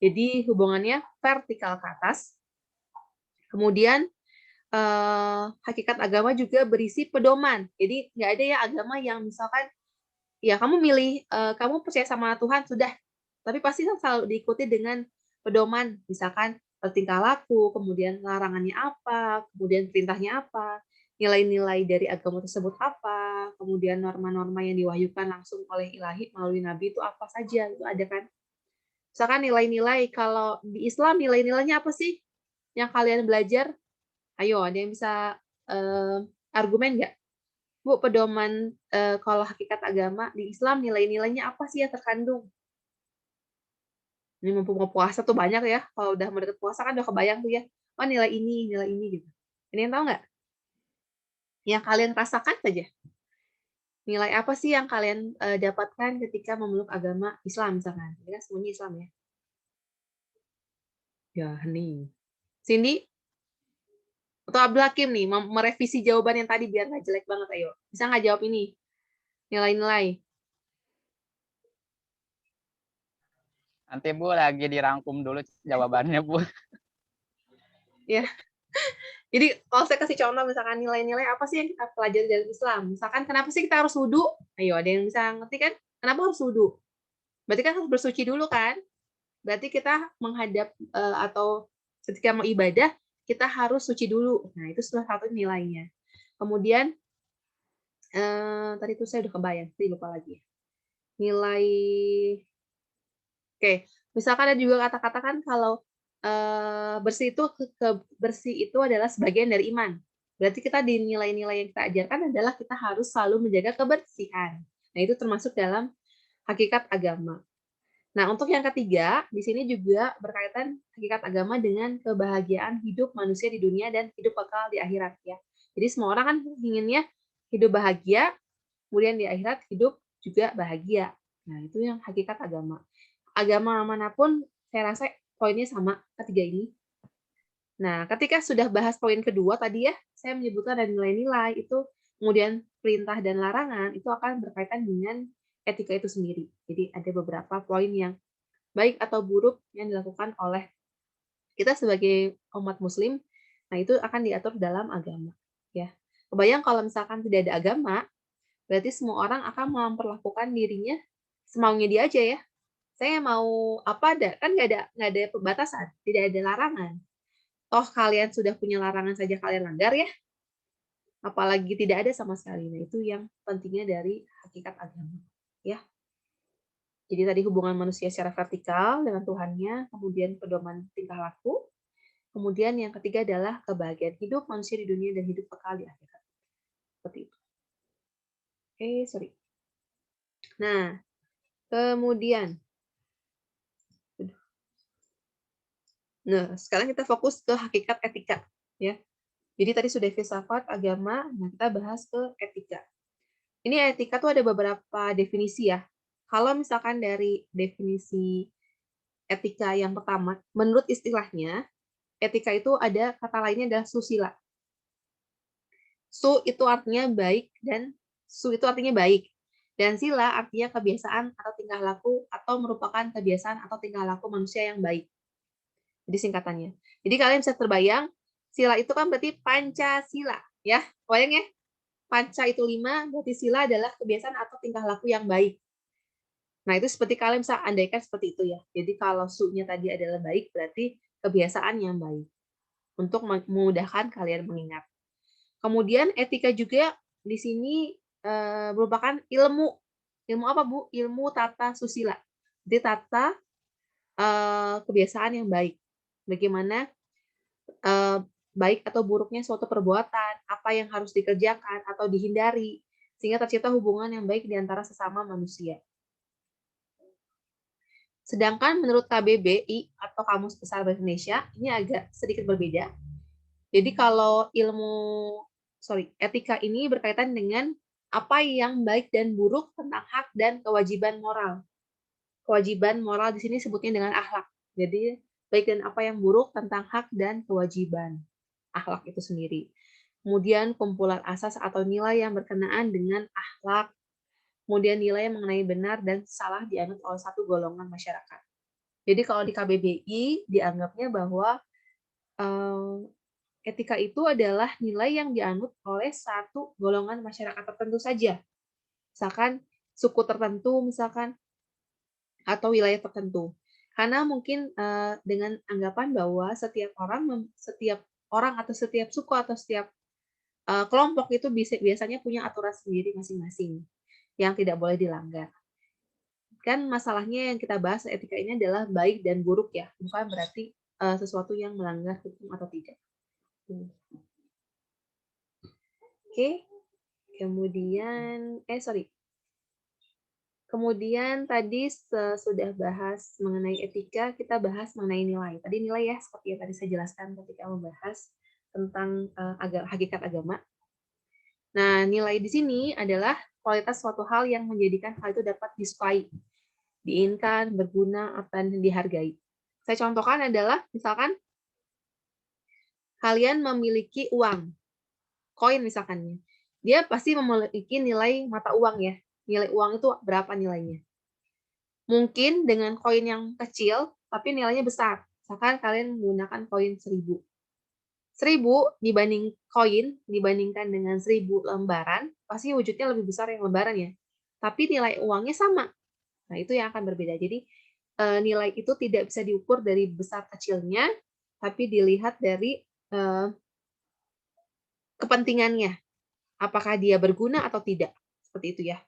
Jadi hubungannya vertikal ke atas. Kemudian hakikat agama juga berisi pedoman. Jadi nggak ada ya agama yang misalkan ya kamu milih, kamu percaya sama Tuhan sudah, tapi pasti selalu diikuti dengan pedoman, misalkan tingkah laku, kemudian larangannya apa, kemudian perintahnya apa, nilai-nilai dari agama tersebut apa, kemudian norma-norma yang diwahyukan langsung oleh Ilahi melalui Nabi itu apa saja, itu ada kan. Misalkan nilai-nilai, kalau di Islam nilai-nilainya apa sih yang kalian belajar? Ayo, ada yang bisa argumen nggak? Bu, pedoman kalau hakikat agama di Islam nilai-nilainya apa sih yang terkandung? Ini mumpung mau puasa tuh banyak ya. Kalau udah mendeket puasa kan udah kebayang tuh ya. Oh, nilai ini gitu. Ini yang tahu nggak? Yang kalian rasakan saja. Nilai apa sih yang kalian dapatkan ketika memeluk agama Islam misalkan? Ini kan semuanya Islam ya. Ya, hening. Cindy? Atau Abdul Hakim nih, merevisi jawaban yang tadi biar nggak jelek banget, ayo. Bisa nggak jawab ini? Nilai-nilai. Nanti Bu lagi dirangkum dulu jawabannya, Bu. Ya. Jadi kalau saya kasih contoh misalkan nilai-nilai apa sih yang kita pelajari dari Islam? Misalkan kenapa sih kita harus wudhu? Ayo, ada yang bisa ngerti kan? Kenapa harus wudhu? Berarti kan harus bersuci dulu kan? Berarti kita menghadap atau ketika mau ibadah, kita harus suci dulu. Nah, itu salah satu nilainya. Kemudian, tadi itu saya udah kebayang, tapi lupa lagi. Nilai, oke, misalkan ada juga kata-kata kan kalau bersih itu adalah sebagian dari iman. Berarti kita di nilai-nilai yang kita ajarkan adalah kita harus selalu menjaga kebersihan. Nah, itu termasuk dalam hakikat agama. Nah, untuk yang ketiga, di sini juga berkaitan hakikat agama dengan kebahagiaan hidup manusia di dunia dan hidup kekal di akhirat ya. Jadi semua orang kan inginnya hidup bahagia, kemudian di akhirat hidup juga bahagia. Nah, itu yang hakikat agama. Agama manapun saya rasa poinnya sama ketiga ini. Nah, ketika sudah bahas poin kedua tadi ya, saya menyebutkan ada nilai-nilai itu, kemudian perintah dan larangan itu akan berkaitan dengan etika itu sendiri. Jadi ada beberapa poin yang baik atau buruk yang dilakukan oleh kita sebagai umat muslim Nah, itu akan diatur dalam agama, ya. Kebayang kalau misalkan tidak ada agama, berarti semua orang akan memperlakukan dirinya semaunya dia aja ya. Saya mau apa ada, kan nggak ada pembatasan, tidak ada larangan. Toh kalian sudah punya larangan saja kalian langgar ya, apalagi tidak ada sama sekali. Nah, itu yang pentingnya dari hakikat agama, ya. Jadi tadi hubungan manusia secara vertikal dengan Tuhannya, kemudian pedoman tingkah laku, kemudian yang ketiga adalah kebahagiaan hidup manusia di dunia dan hidup kekal di akhirat. Seperti itu. Sorry. Nah, kemudian, sekarang kita fokus ke hakikat etika, ya. Jadi tadi sudah filsafat, agama, nah kita bahas ke etika. Ini etika tuh ada beberapa definisi ya. Kalau misalkan dari definisi etika yang pertama, menurut istilahnya, etika itu ada kata lainnya adalah susila. Su itu artinya baik dan su itu artinya baik. Dan sila artinya kebiasaan atau tingkah laku atau merupakan kebiasaan atau tingkah laku manusia yang baik. Jadi singkatannya. Jadi kalian bisa terbayang, sila itu kan berarti Pancasila, ya. Bayang ya? Panca itu 5, berarti sila adalah kebiasaan atau tingkah laku yang baik. Nah, itu seperti kalian bisa andaikan seperti itu ya. Jadi kalau su-nya tadi adalah baik, berarti kebiasaan yang baik. Untuk memudahkan kalian mengingat. Kemudian etika juga di sini merupakan ilmu. Ilmu apa, Bu? Ilmu tata susila. Jadi tata kebiasaan yang baik. Bagaimana baik atau buruknya suatu perbuatan, apa yang harus dikerjakan atau dihindari, sehingga tercipta hubungan yang baik di antara sesama manusia. Sedangkan menurut KBBI atau Kamus Besar Bahasa Indonesia, ini agak sedikit berbeda. Jadi kalau etika ini berkaitan dengan apa yang baik dan buruk tentang hak dan kewajiban moral. Kewajiban moral di sini sebutnya dengan akhlak. Jadi baik dan apa yang buruk tentang hak dan kewajiban akhlak itu sendiri. Kemudian kumpulan asas atau nilai yang berkenaan dengan akhlak. Kemudian nilai yang mengenai benar dan salah dianut oleh satu golongan masyarakat. Jadi kalau di KBBI dianggapnya bahwa etika itu adalah nilai yang dianut oleh satu golongan masyarakat tertentu saja. Misalkan suku tertentu misalkan atau wilayah tertentu. Karena mungkin dengan anggapan bahwa setiap orang atau setiap suku atau setiap kelompok itu biasanya punya aturan sendiri masing-masing yang tidak boleh dilanggar. Kan masalahnya yang kita bahas etika ini adalah baik dan buruk ya, bukan berarti sesuatu yang melanggar hukum atau tidak. Oke. Kemudian tadi sudah bahas mengenai etika, kita bahas mengenai nilai. Tadi nilai ya, seperti yang tadi saya jelaskan ketika membahas tentang hakikat agama. Nah, nilai di sini adalah kualitas suatu hal yang menjadikan hal itu dapat disukai, diinginkan, berguna, dan dihargai. Saya contohkan adalah, misalkan, kalian memiliki uang, koin misalkan. Dia pasti memiliki nilai mata uang ya. Nilai uang itu berapa nilainya? Mungkin dengan koin yang kecil, tapi nilainya besar. Misalkan kalian menggunakan koin 1000. 1000 dibandingkan dengan 1000 lembaran, pasti wujudnya lebih besar yang lembaran ya. Tapi nilai uangnya sama. Nah, itu yang akan berbeda. Jadi, nilai itu tidak bisa diukur dari besar kecilnya, tapi dilihat dari kepentingannya. Apakah dia berguna atau tidak. Seperti itu ya.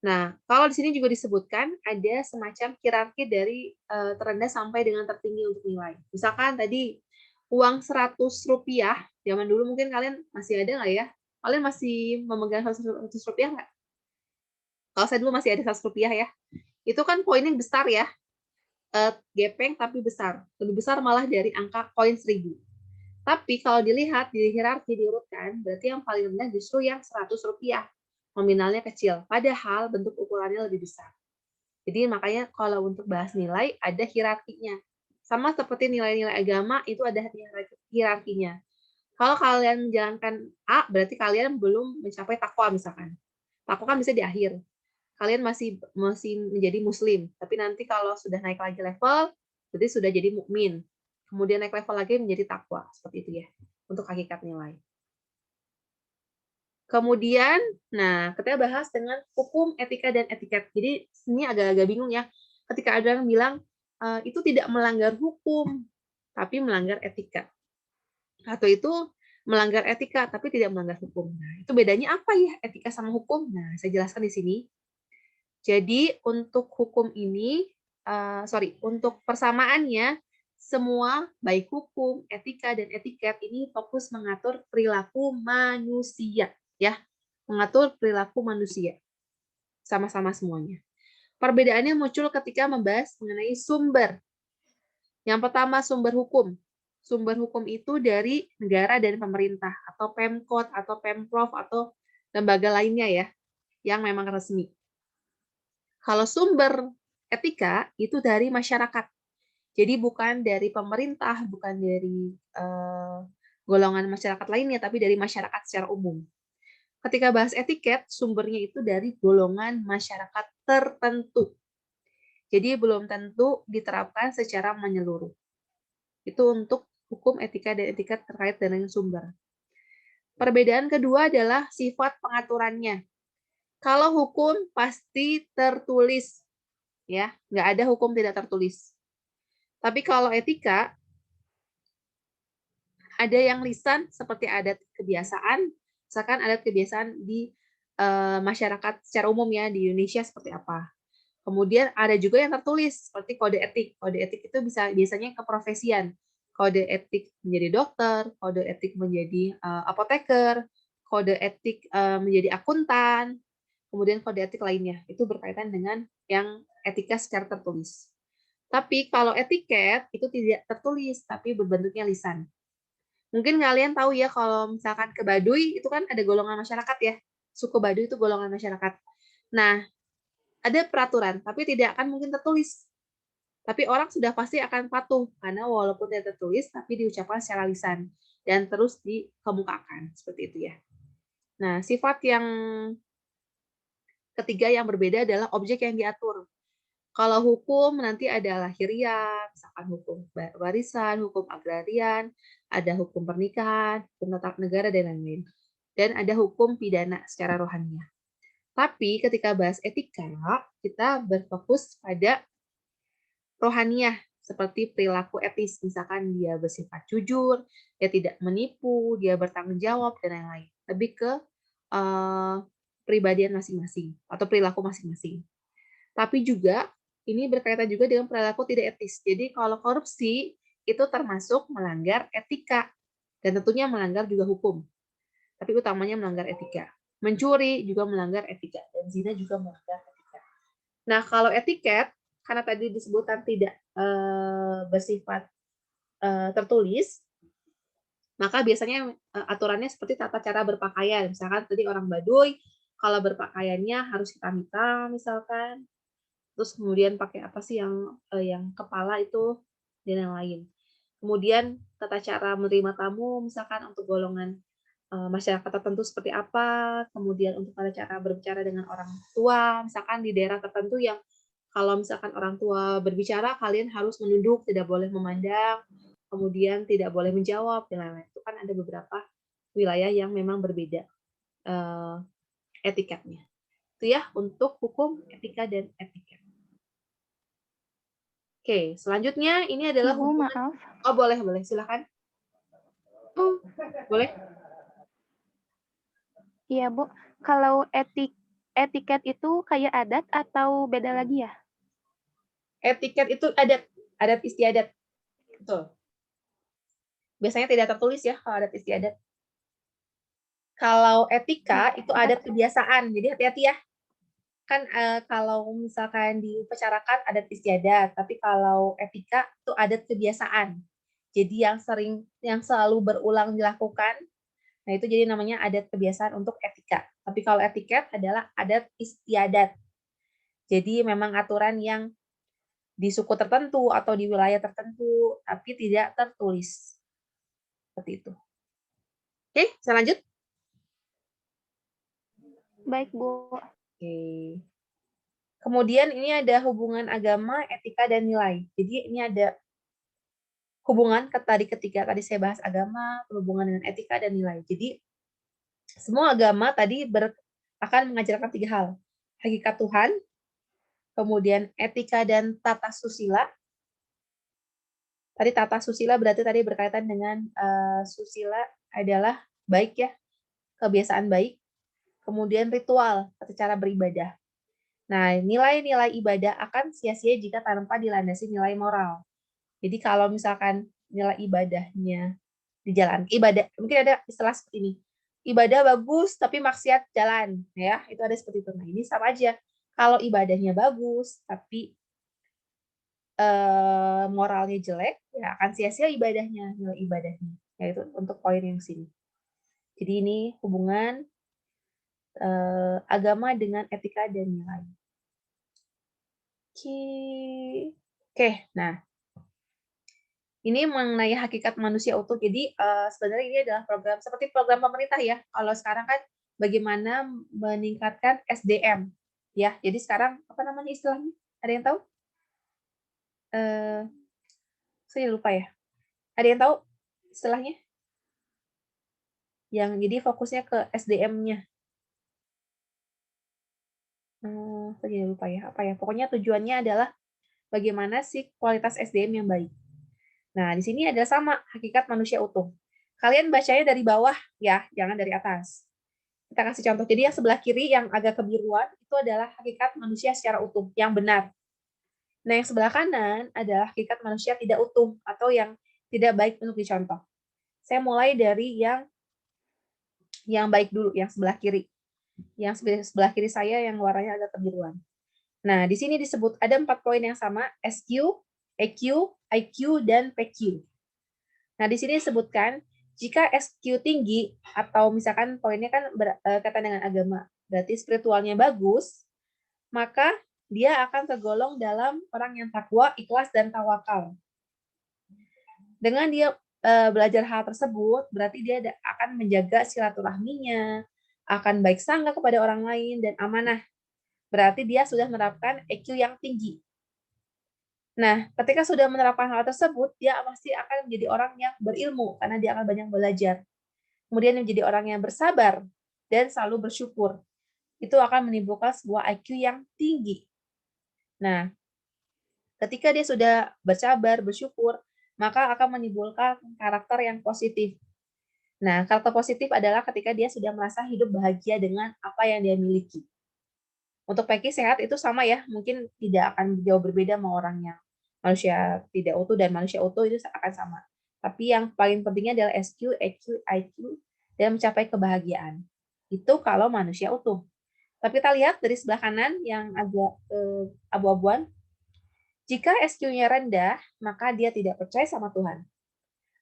Nah, kalau di sini juga disebutkan ada semacam hierarki dari terendah sampai dengan tertinggi untuk nilai. Misalkan tadi uang Rp100, zaman dulu mungkin kalian masih ada nggak ya? Kalian masih memegang Rp100 nggak? Kalau saya dulu masih ada Rp100 ya. Itu kan koinnya besar ya. Gepeng tapi besar. Lebih besar malah dari angka koin 1000. Tapi kalau dilihat di hierarki diurutkan, berarti yang paling rendah justru yang Rp100. Nominalnya kecil, padahal bentuk ukurannya lebih besar. Jadi makanya kalau untuk bahas nilai, ada hierarkinya. Sama seperti nilai-nilai agama, itu ada hierarkinya. Kalau kalian menjalankan A, berarti kalian belum mencapai takwa misalkan. Takwa kan bisa di akhir. Kalian masih menjadi muslim. Tapi nanti kalau sudah naik lagi level, berarti sudah jadi mukmin. Kemudian naik level lagi menjadi takwa, seperti itu ya, untuk hakikat nilai. Kemudian, nah, kita bahas dengan hukum, etika, dan etiket. Jadi, ini agak-agak bingung ya. Ketika ada yang bilang, itu tidak melanggar hukum, tapi melanggar etika. Atau itu melanggar etika, tapi tidak melanggar hukum. Nah, itu bedanya apa ya, etika sama hukum? Nah, saya jelaskan di sini. Jadi, untuk hukum ini, untuk persamaannya, semua baik hukum, etika, dan etiket ini fokus mengatur perilaku manusia, ya, mengatur perilaku manusia, sama-sama semuanya. Perbedaannya muncul ketika membahas mengenai sumber. Yang pertama, sumber hukum. Sumber hukum itu dari negara dan pemerintah, atau Pemkot, atau Pemprov, atau lembaga lainnya ya, yang memang resmi. Kalau sumber etika itu dari masyarakat. Jadi bukan dari pemerintah, bukan dari golongan masyarakat lainnya, tapi dari masyarakat secara umum. Ketika bahas etiket, sumbernya itu dari golongan masyarakat tertentu. Jadi belum tentu diterapkan secara menyeluruh. Itu untuk hukum, etika, dan etiket terkait dengan sumber. Perbedaan kedua adalah sifat pengaturannya. Kalau hukum pasti tertulis, ya, nggak ada hukum tidak tertulis. Tapi kalau etika, ada yang lisan seperti adat kebiasaan, misalkan adat kebiasaan di masyarakat secara umum ya, di Indonesia seperti apa. Kemudian ada juga yang tertulis, seperti kode etik. Kode etik itu biasanya keprofesian. Kode etik menjadi dokter, kode etik menjadi apoteker, kode etik menjadi akuntan, kemudian kode etik lainnya. Itu berkaitan dengan yang etika secara tertulis. Tapi kalau etiket itu tidak tertulis, tapi berbentuknya lisan. Mungkin kalian tahu ya kalau misalkan ke Baduy itu kan ada golongan masyarakat ya. Suku Baduy itu golongan masyarakat. Nah, ada peraturan, tapi tidak akan mungkin tertulis. Tapi orang sudah pasti akan patuh, karena walaupun tidak tertulis, tapi diucapkan secara lisan, dan terus dikemukakan, seperti itu ya. Nah, sifat yang ketiga yang berbeda adalah objek yang diatur. Kalau hukum nanti ada lahiriah, misalkan hukum warisan, hukum agrarian, ada hukum pernikahan, hukum tata negara, dan lain-lain. Dan ada hukum pidana secara rohaniah. Tapi ketika bahas etika, kita berfokus pada rohaniah, seperti perilaku etis. Misalkan dia bersifat jujur, dia tidak menipu, dia bertanggung jawab, dan lain-lain. Lebih ke pribadian masing-masing, atau perilaku masing-masing. Tapi juga, ini berkaitan juga dengan perilaku tidak etis. Jadi kalau korupsi, itu termasuk melanggar etika. Dan tentunya melanggar juga hukum. Tapi utamanya melanggar etika. Mencuri juga melanggar etika, dan zina juga melanggar etika. Nah, kalau etiket, karena tadi disebutkan tidak bersifat tertulis, maka biasanya aturannya seperti tata cara berpakaian. Misalkan tadi orang Baduy, kalau berpakaiannya harus hitam-hitam, misalkan. Terus kemudian pakai apa sih yang kepala itu, dan yang lain. Kemudian tata cara menerima tamu, misalkan untuk golongan masyarakat tertentu seperti apa, kemudian untuk tata cara berbicara dengan orang tua, misalkan di daerah tertentu yang kalau misalkan orang tua berbicara, kalian harus menunduk, tidak boleh memandang, kemudian tidak boleh menjawab, dan lain-lain. Itu kan ada beberapa wilayah yang memang berbeda etiketnya. Itu ya untuk hukum, etika, dan etiket. Oke, selanjutnya ini adalah Ibu, hubungan. maaf. Oh, boleh, silakan. Boleh? Iya, Bu. Kalau etiket itu kayak adat atau beda lagi ya? Etiket itu adat istiadat. Betul. Biasanya tidak tertulis ya kalau adat istiadat. Kalau etika itu adat kebiasaan, jadi hati-hati ya. Kan kalau misalkan diupacara adat istiadat, tapi kalau etika itu adat kebiasaan. Jadi yang selalu berulang dilakukan, nah itu jadi namanya adat kebiasaan untuk etika. Tapi kalau etiket adalah adat istiadat. Jadi memang aturan yang di suku tertentu atau di wilayah tertentu, tapi tidak tertulis. Seperti itu. Oke, saya lanjut. Baik, Bu. Oke. Kemudian ini ada hubungan agama, etika, dan nilai. Jadi ini ada hubungan ketiga tadi saya bahas agama, berhubungan dengan etika dan nilai. Jadi semua agama tadi akan mengajarkan 3 hal. Hakikat Tuhan, kemudian etika dan tata susila. Tadi tata susila berarti tadi berkaitan dengan susila adalah baik ya, kebiasaan baik. Kemudian ritual atau cara beribadah. Nah, nilai-nilai ibadah akan sia-sia jika tanpa dilandasi nilai moral. Jadi kalau misalkan nilai ibadahnya mungkin ada istilah seperti ini. Ibadah bagus tapi maksiat jalan, ya. Itu ada seperti itu. Nah, ini sama aja. Kalau ibadahnya bagus tapi moralnya jelek, ya akan sia-sia ibadahnya, nilai ibadahnya. Yaitu untuk poin yang sini. Jadi ini hubungan agama dengan etika dan nilai. Oke, nah ini mengenai hakikat manusia utuh. Jadi sebenarnya ini adalah program seperti program pemerintah ya. Kalau sekarang kan bagaimana meningkatkan SDM, ya. Jadi sekarang apa namanya istilahnya? Ada yang tahu? Saya lupa ya. Ada yang tahu istilahnya? Yang jadi fokusnya ke SDM-nya. Saya jadi lupa ya. Apa ya? Pokoknya tujuannya adalah bagaimana sih kualitas SDM yang baik. Nah, di sini ada sama hakikat manusia utuh. Kalian bacanya dari bawah ya, jangan dari atas. Kita kasih contoh. Jadi yang sebelah kiri yang agak kebiruan itu adalah hakikat manusia secara utuh, yang benar. Nah, yang sebelah kanan adalah hakikat manusia tidak utuh atau yang tidak baik untuk dicontoh. Saya mulai dari yang baik dulu, yang sebelah kiri. Yang sebelah kiri saya yang warnanya agak kebiruan. Nah, di sini disebut ada 4 poin yang sama, SQ, EQ, IQ, dan PQ. Nah, di sini disebutkan, jika SQ tinggi, atau misalkan poinnya kan berkaitan dengan agama, berarti spiritualnya bagus, maka dia akan tergolong dalam orang yang takwa, ikhlas, dan tawakal. Dengan dia belajar hal tersebut, berarti dia akan menjaga silaturahminya, akan baik sangka kepada orang lain, dan amanah. Berarti dia sudah menerapkan EQ yang tinggi. Nah, ketika sudah menerapkan hal tersebut, dia pasti akan menjadi orang yang berilmu, karena dia akan banyak belajar. Kemudian menjadi orang yang bersabar, dan selalu bersyukur. Itu akan menimbulkan sebuah IQ yang tinggi. Nah, ketika dia sudah bersabar, bersyukur, maka akan menimbulkan karakter yang positif. Nah, karakter positif adalah ketika dia sudah merasa hidup bahagia dengan apa yang dia miliki. Untuk PQ sehat itu sama ya, mungkin tidak akan jauh berbeda sama orang yang manusia tidak utuh dan manusia utuh itu akan sama. Tapi yang paling pentingnya adalah SQ, EQ, IQ, dan mencapai kebahagiaan. Itu kalau manusia utuh. Tapi kita lihat dari sebelah kanan yang agak abu-abuan, jika SQ-nya rendah, maka dia tidak percaya sama Tuhan.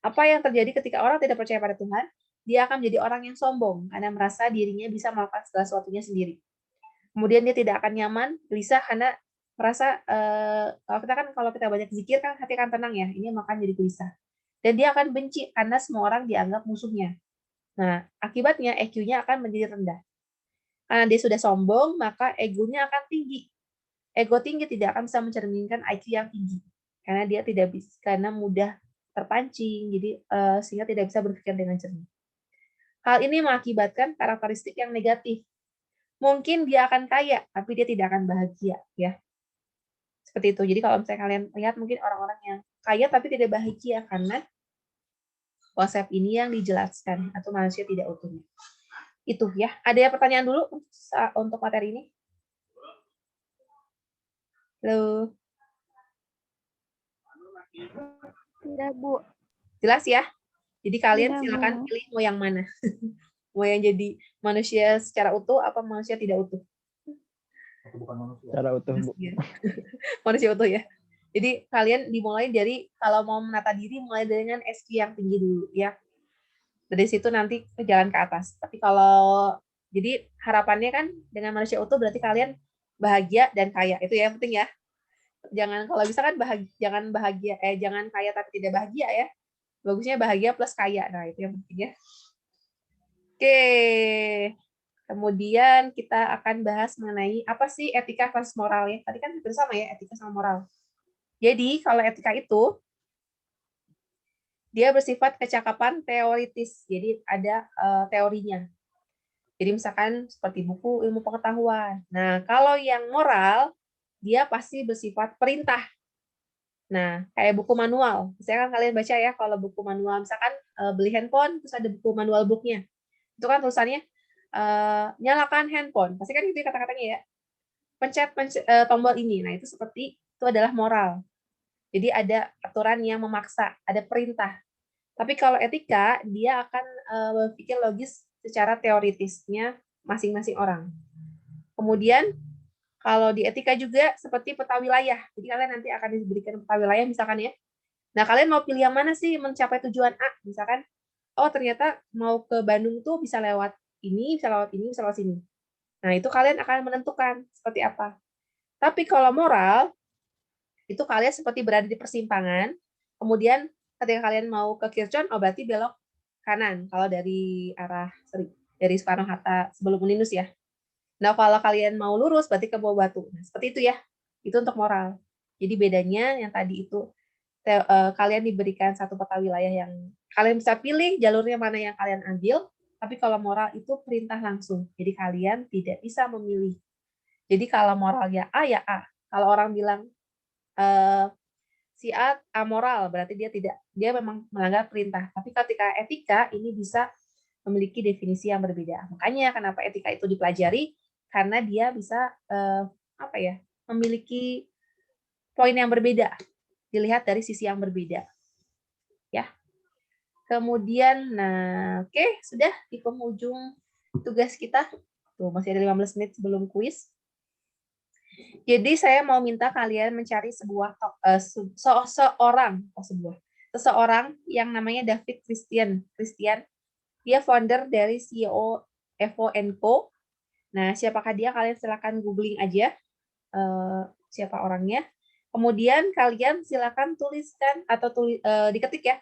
Apa yang terjadi ketika orang tidak percaya pada Tuhan? Dia akan menjadi orang yang sombong karena merasa dirinya bisa melakukan segala sesuatunya sendiri. Kemudian dia tidak akan nyaman, gelisah karena merasa kalau kita banyak zikir kan hati akan tenang ya. Ini makan jadi gelisah. Dan dia akan benci karena semua orang dianggap musuhnya. Nah, akibatnya EQ-nya akan menjadi rendah. Karena dia sudah sombong, maka egonya akan tinggi. Ego tinggi tidak akan bisa mencerminkan IQ yang tinggi. Karena dia tidak bisa, karena mudah terpancing, jadi sehingga tidak bisa berpikir dengan jernih. Hal ini mengakibatkan karakteristik yang negatif. Mungkin dia akan kaya, tapi dia tidak akan bahagia, ya. Seperti itu. Jadi kalau misalnya kalian lihat mungkin orang-orang yang kaya tapi tidak bahagia karena konsep ini yang dijelaskan atau manusia tidak utuhnya. Itu ya. Ada pertanyaan dulu untuk materi ini? Halo. Tidak, Bu. Jelas ya? Jadi kalian Tidak, silakan Bu. pilih mau yang mana. Mau yang jadi manusia secara utuh apa manusia tidak utuh? Secara utuh, Bu. Manusia utuh ya. Jadi kalian dimulai dari kalau mau menata diri mulai dengan SQ yang tinggi dulu ya. Dari situ nanti ke jalan ke atas. Tapi kalau jadi harapannya kan dengan manusia utuh berarti kalian bahagia dan kaya. Itu ya yang penting ya. Jangan kalau bisa kan jangan kaya tapi tidak bahagia ya. Bagusnya bahagia plus kaya. Nah, itu yang penting ya. Oke. Kemudian kita akan bahas mengenai apa sih etika versus moral ya. Tadi kan bersama ya etika sama moral. Jadi kalau etika itu dia bersifat kecakapan teoritis. Jadi ada teorinya. Jadi misalkan seperti buku ilmu pengetahuan. Nah, kalau yang moral, dia pasti bersifat perintah. Nah, kayak buku manual. Misalkan kalian baca ya, kalau buku manual, misalkan beli handphone, terus ada buku manual booknya. Itu kan tulisannya, nyalakan handphone. Pasti kan gitu ya kata-katanya ya. Pencet tombol ini. Nah, itu seperti, itu adalah moral. Jadi ada aturan yang memaksa, ada perintah. Tapi kalau etika, dia akan berpikir logis secara teoritisnya masing-masing orang. Kemudian, kalau di etika juga seperti peta wilayah. Jadi kalian nanti akan diberikan peta wilayah misalkan ya. Nah, kalian mau pilih yang mana sih mencapai tujuan A? Misalkan, oh ternyata mau ke Bandung tuh bisa lewat ini, bisa lewat ini, bisa lewat sini. Nah, itu kalian akan menentukan seperti apa. Tapi kalau moral, itu kalian seperti berada di persimpangan, kemudian ketika kalian mau ke Kircon, oh berarti belok kanan, kalau dari arah, dari Soekarno-Hatta sebelum Uninus ya. Nah, kalau kalian mau lurus, berarti ke Bawah Batu. Nah, seperti itu ya. Itu untuk moral. Jadi bedanya yang tadi itu, kalian diberikan satu peta wilayah yang kalian bisa pilih jalurnya mana yang kalian ambil, tapi kalau moral itu perintah langsung. Jadi kalian tidak bisa memilih. Jadi kalau moralnya A ya A. Kalau orang bilang si A amoral, berarti dia memang melanggar perintah. Tapi ketika etika ini bisa memiliki definisi yang berbeda. Makanya kenapa etika itu dipelajari, karena dia bisa memiliki poin yang berbeda, dilihat dari sisi yang berbeda. Ya. Kemudian, oke, sudah di penghujung tugas kita. Tuh, masih ada 15 menit sebelum kuis. Jadi saya mau minta kalian mencari seseorang yang namanya David Christian. Dia founder dari CEO Evo & Co. Nah, siapakah dia? Kalian silakan googling aja siapa orangnya. Kemudian kalian silakan tuliskan atau diketik ya.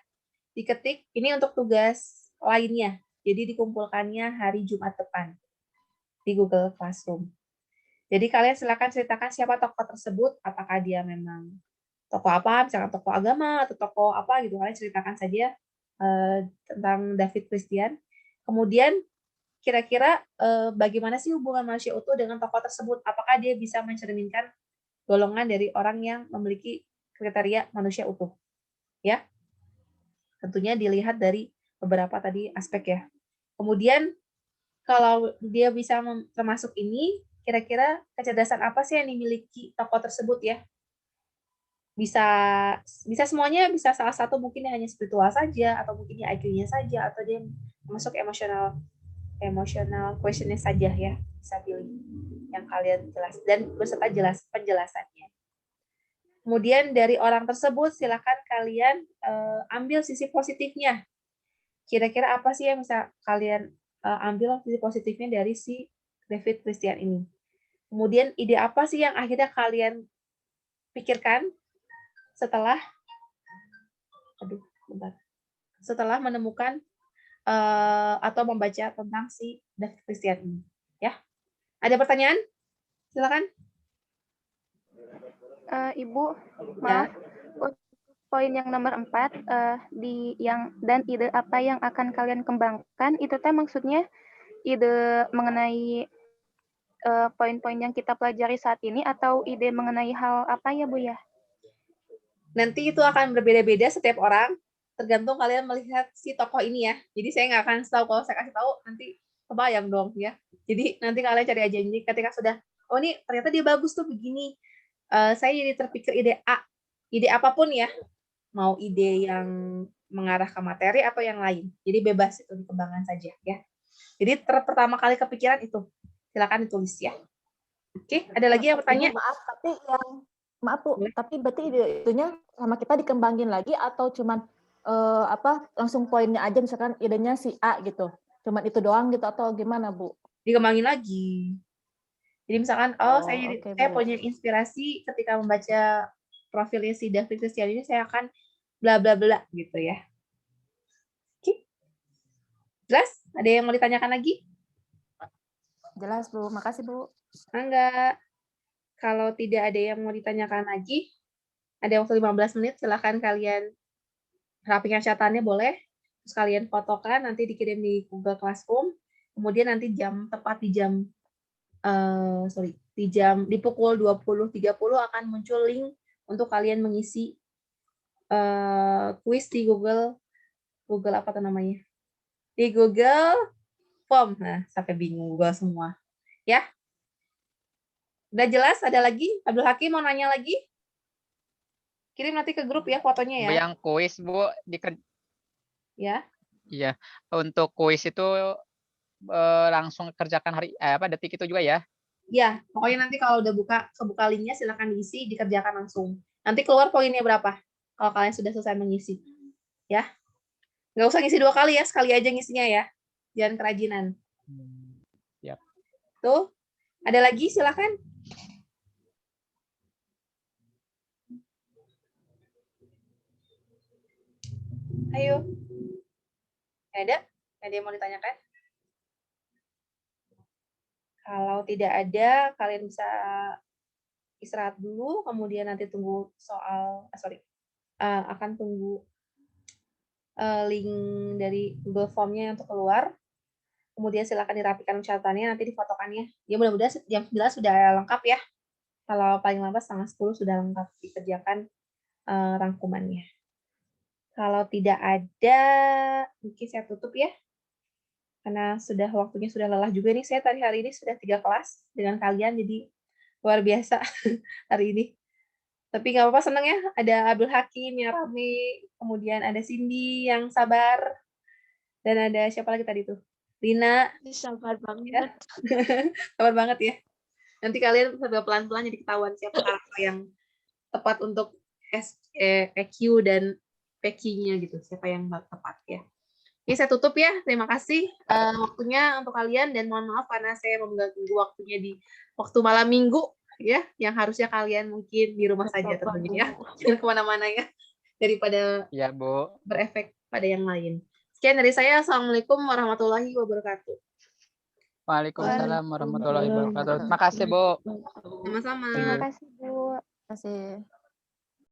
Diketik, ini untuk tugas lainnya. Jadi dikumpulkannya hari Jumat depan di Google Classroom. Jadi kalian silakan ceritakan siapa tokoh tersebut, apakah dia memang tokoh apa, misalkan tokoh agama atau tokoh apa gitu. Kalian ceritakan saja tentang David Christian. Kemudian kira-kira bagaimana sih hubungan manusia utuh dengan tokoh tersebut? Apakah dia bisa mencerminkan golongan dari orang yang memiliki kriteria manusia utuh? Ya, tentunya dilihat dari beberapa tadi aspek ya. Kemudian kalau dia bisa termasuk ini, kira-kira kecerdasan apa sih yang dimiliki tokoh tersebut ya? Bisa semuanya, bisa salah satu mungkin hanya spiritual saja, atau mungkin IQ-nya saja, atau dia masuk emotional question-nya saja ya. Bisa pilih yang kalian jelas dan beserta penjelasannya. Kemudian dari orang tersebut silakan kalian ambil sisi positifnya. Kira-kira apa sih yang bisa kalian ambil sisi positifnya dari si David Christian ini? Kemudian ide apa sih yang akhirnya kalian pikirkan setelah menemukan atau membaca tentang si David Christian ini? Ya, ada pertanyaan? Silakan. Ibu, maaf. Poin yang nomor 4 dan ide apa yang akan kalian kembangkan itu teh maksudnya ide mengenai poin-poin yang kita pelajari saat ini atau ide mengenai hal apa ya Bu ya? Nanti itu akan berbeda-beda setiap orang, tergantung kalian melihat si tokoh ini ya. Jadi saya nggak akan tahu, kalau saya kasih tahu nanti kebayang dong ya. Jadi nanti kalian cari aja ini ketika sudah, oh ini ternyata dia bagus tuh begini. Saya jadi terpikir ide apapun ya, mau ide yang mengarah ke materi atau yang lain. Jadi bebas itu dikembangkan saja ya. Jadi pertama kali kepikiran itu, silakan ditulis ya. Oke, ada lagi yang bertanya? Maaf Bu, tapi berarti itunya sama kita dikembangin lagi atau cuman langsung poinnya aja, misalkan idenya si A gitu. Cuman itu doang gitu atau gimana Bu? Dikembangin lagi. Jadi misalkan, saya punya inspirasi ketika membaca profilnya si David Christian ini, saya akan bla bla bla gitu ya. Oke. Jelas? Ada yang mau ditanyakan lagi? Jelas Bu, makasih Bu. Enggak. Kalau tidak ada yang mau ditanyakan lagi, ada waktu 15 menit, silakan kalian rapikan catatannya boleh. Terus kalian fotokan, nanti dikirim di Google Classroom. Kemudian nanti tepat di pukul 20.30 akan muncul link untuk kalian mengisi kuis di Google apa tuh namanya? Di Google Form. Nah, sampai bingung Google semua. Ya. Udah jelas? Ada lagi? Abdul Hakim mau nanya lagi? Kirim nanti ke grup ya fotonya ya. Bu, yang kuis Bu Ya. iya, untuk kuis itu langsung kerjakan detik itu juga ya? Ya, pokoknya nanti kalau udah kebuka linknya silakan diisi, dikerjakan langsung. Nanti keluar poinnya berapa kalau kalian sudah selesai mengisi. Ya. Nggak usah ngisi 2 kali ya, sekali aja ngisinya ya. Jangan kerajinan. Siap. Tuh. Ada lagi silakan. Ayo. Ada yang mau ditanyakan? Kalau tidak ada, kalian bisa istirahat dulu, kemudian nanti tunggu akan tunggu link dari Google Form-nya untuk keluar. Kemudian silakan dirapikan catatannya, nanti difotokannya. Ya mudah-mudahan jam 9 sudah lengkap ya. Kalau paling lambat 9:30 sudah lengkap dikerjakan rangkumannya. Kalau tidak ada, mungkin saya tutup ya. Karena waktunya sudah lelah juga nih. Saya hari ini sudah 3 kelas dengan kalian, jadi luar biasa hari ini. Tapi nggak apa-apa, seneng ya. Ada Abdul Hakim yang rame, kemudian ada Cindy yang sabar, dan ada siapa lagi tadi tuh? Lina. Sabar Ya. banget. Sabar banget ya. Nanti kalian sambil pelan-pelan jadi ketahuan siapa karakter yang tepat untuk EQ dan PQ-nya gitu. Siapa yang tepat ya. Oke, saya tutup ya. Terima kasih waktunya untuk kalian, dan mohon maaf karena saya mengganggu waktunya di waktu malam minggu ya, yang harusnya kalian mungkin di rumah saja tentunya ya. Jangan kemana-mana ya, daripada Iya Bu. berefek pada yang lain. Sekian dari saya. Assalamualaikum warahmatullahi wabarakatuh. Waalaikumsalam warahmatullahi wabarakatuh. Terima kasih Bu. Sama-sama. Terima kasih Bu. Terima kasih.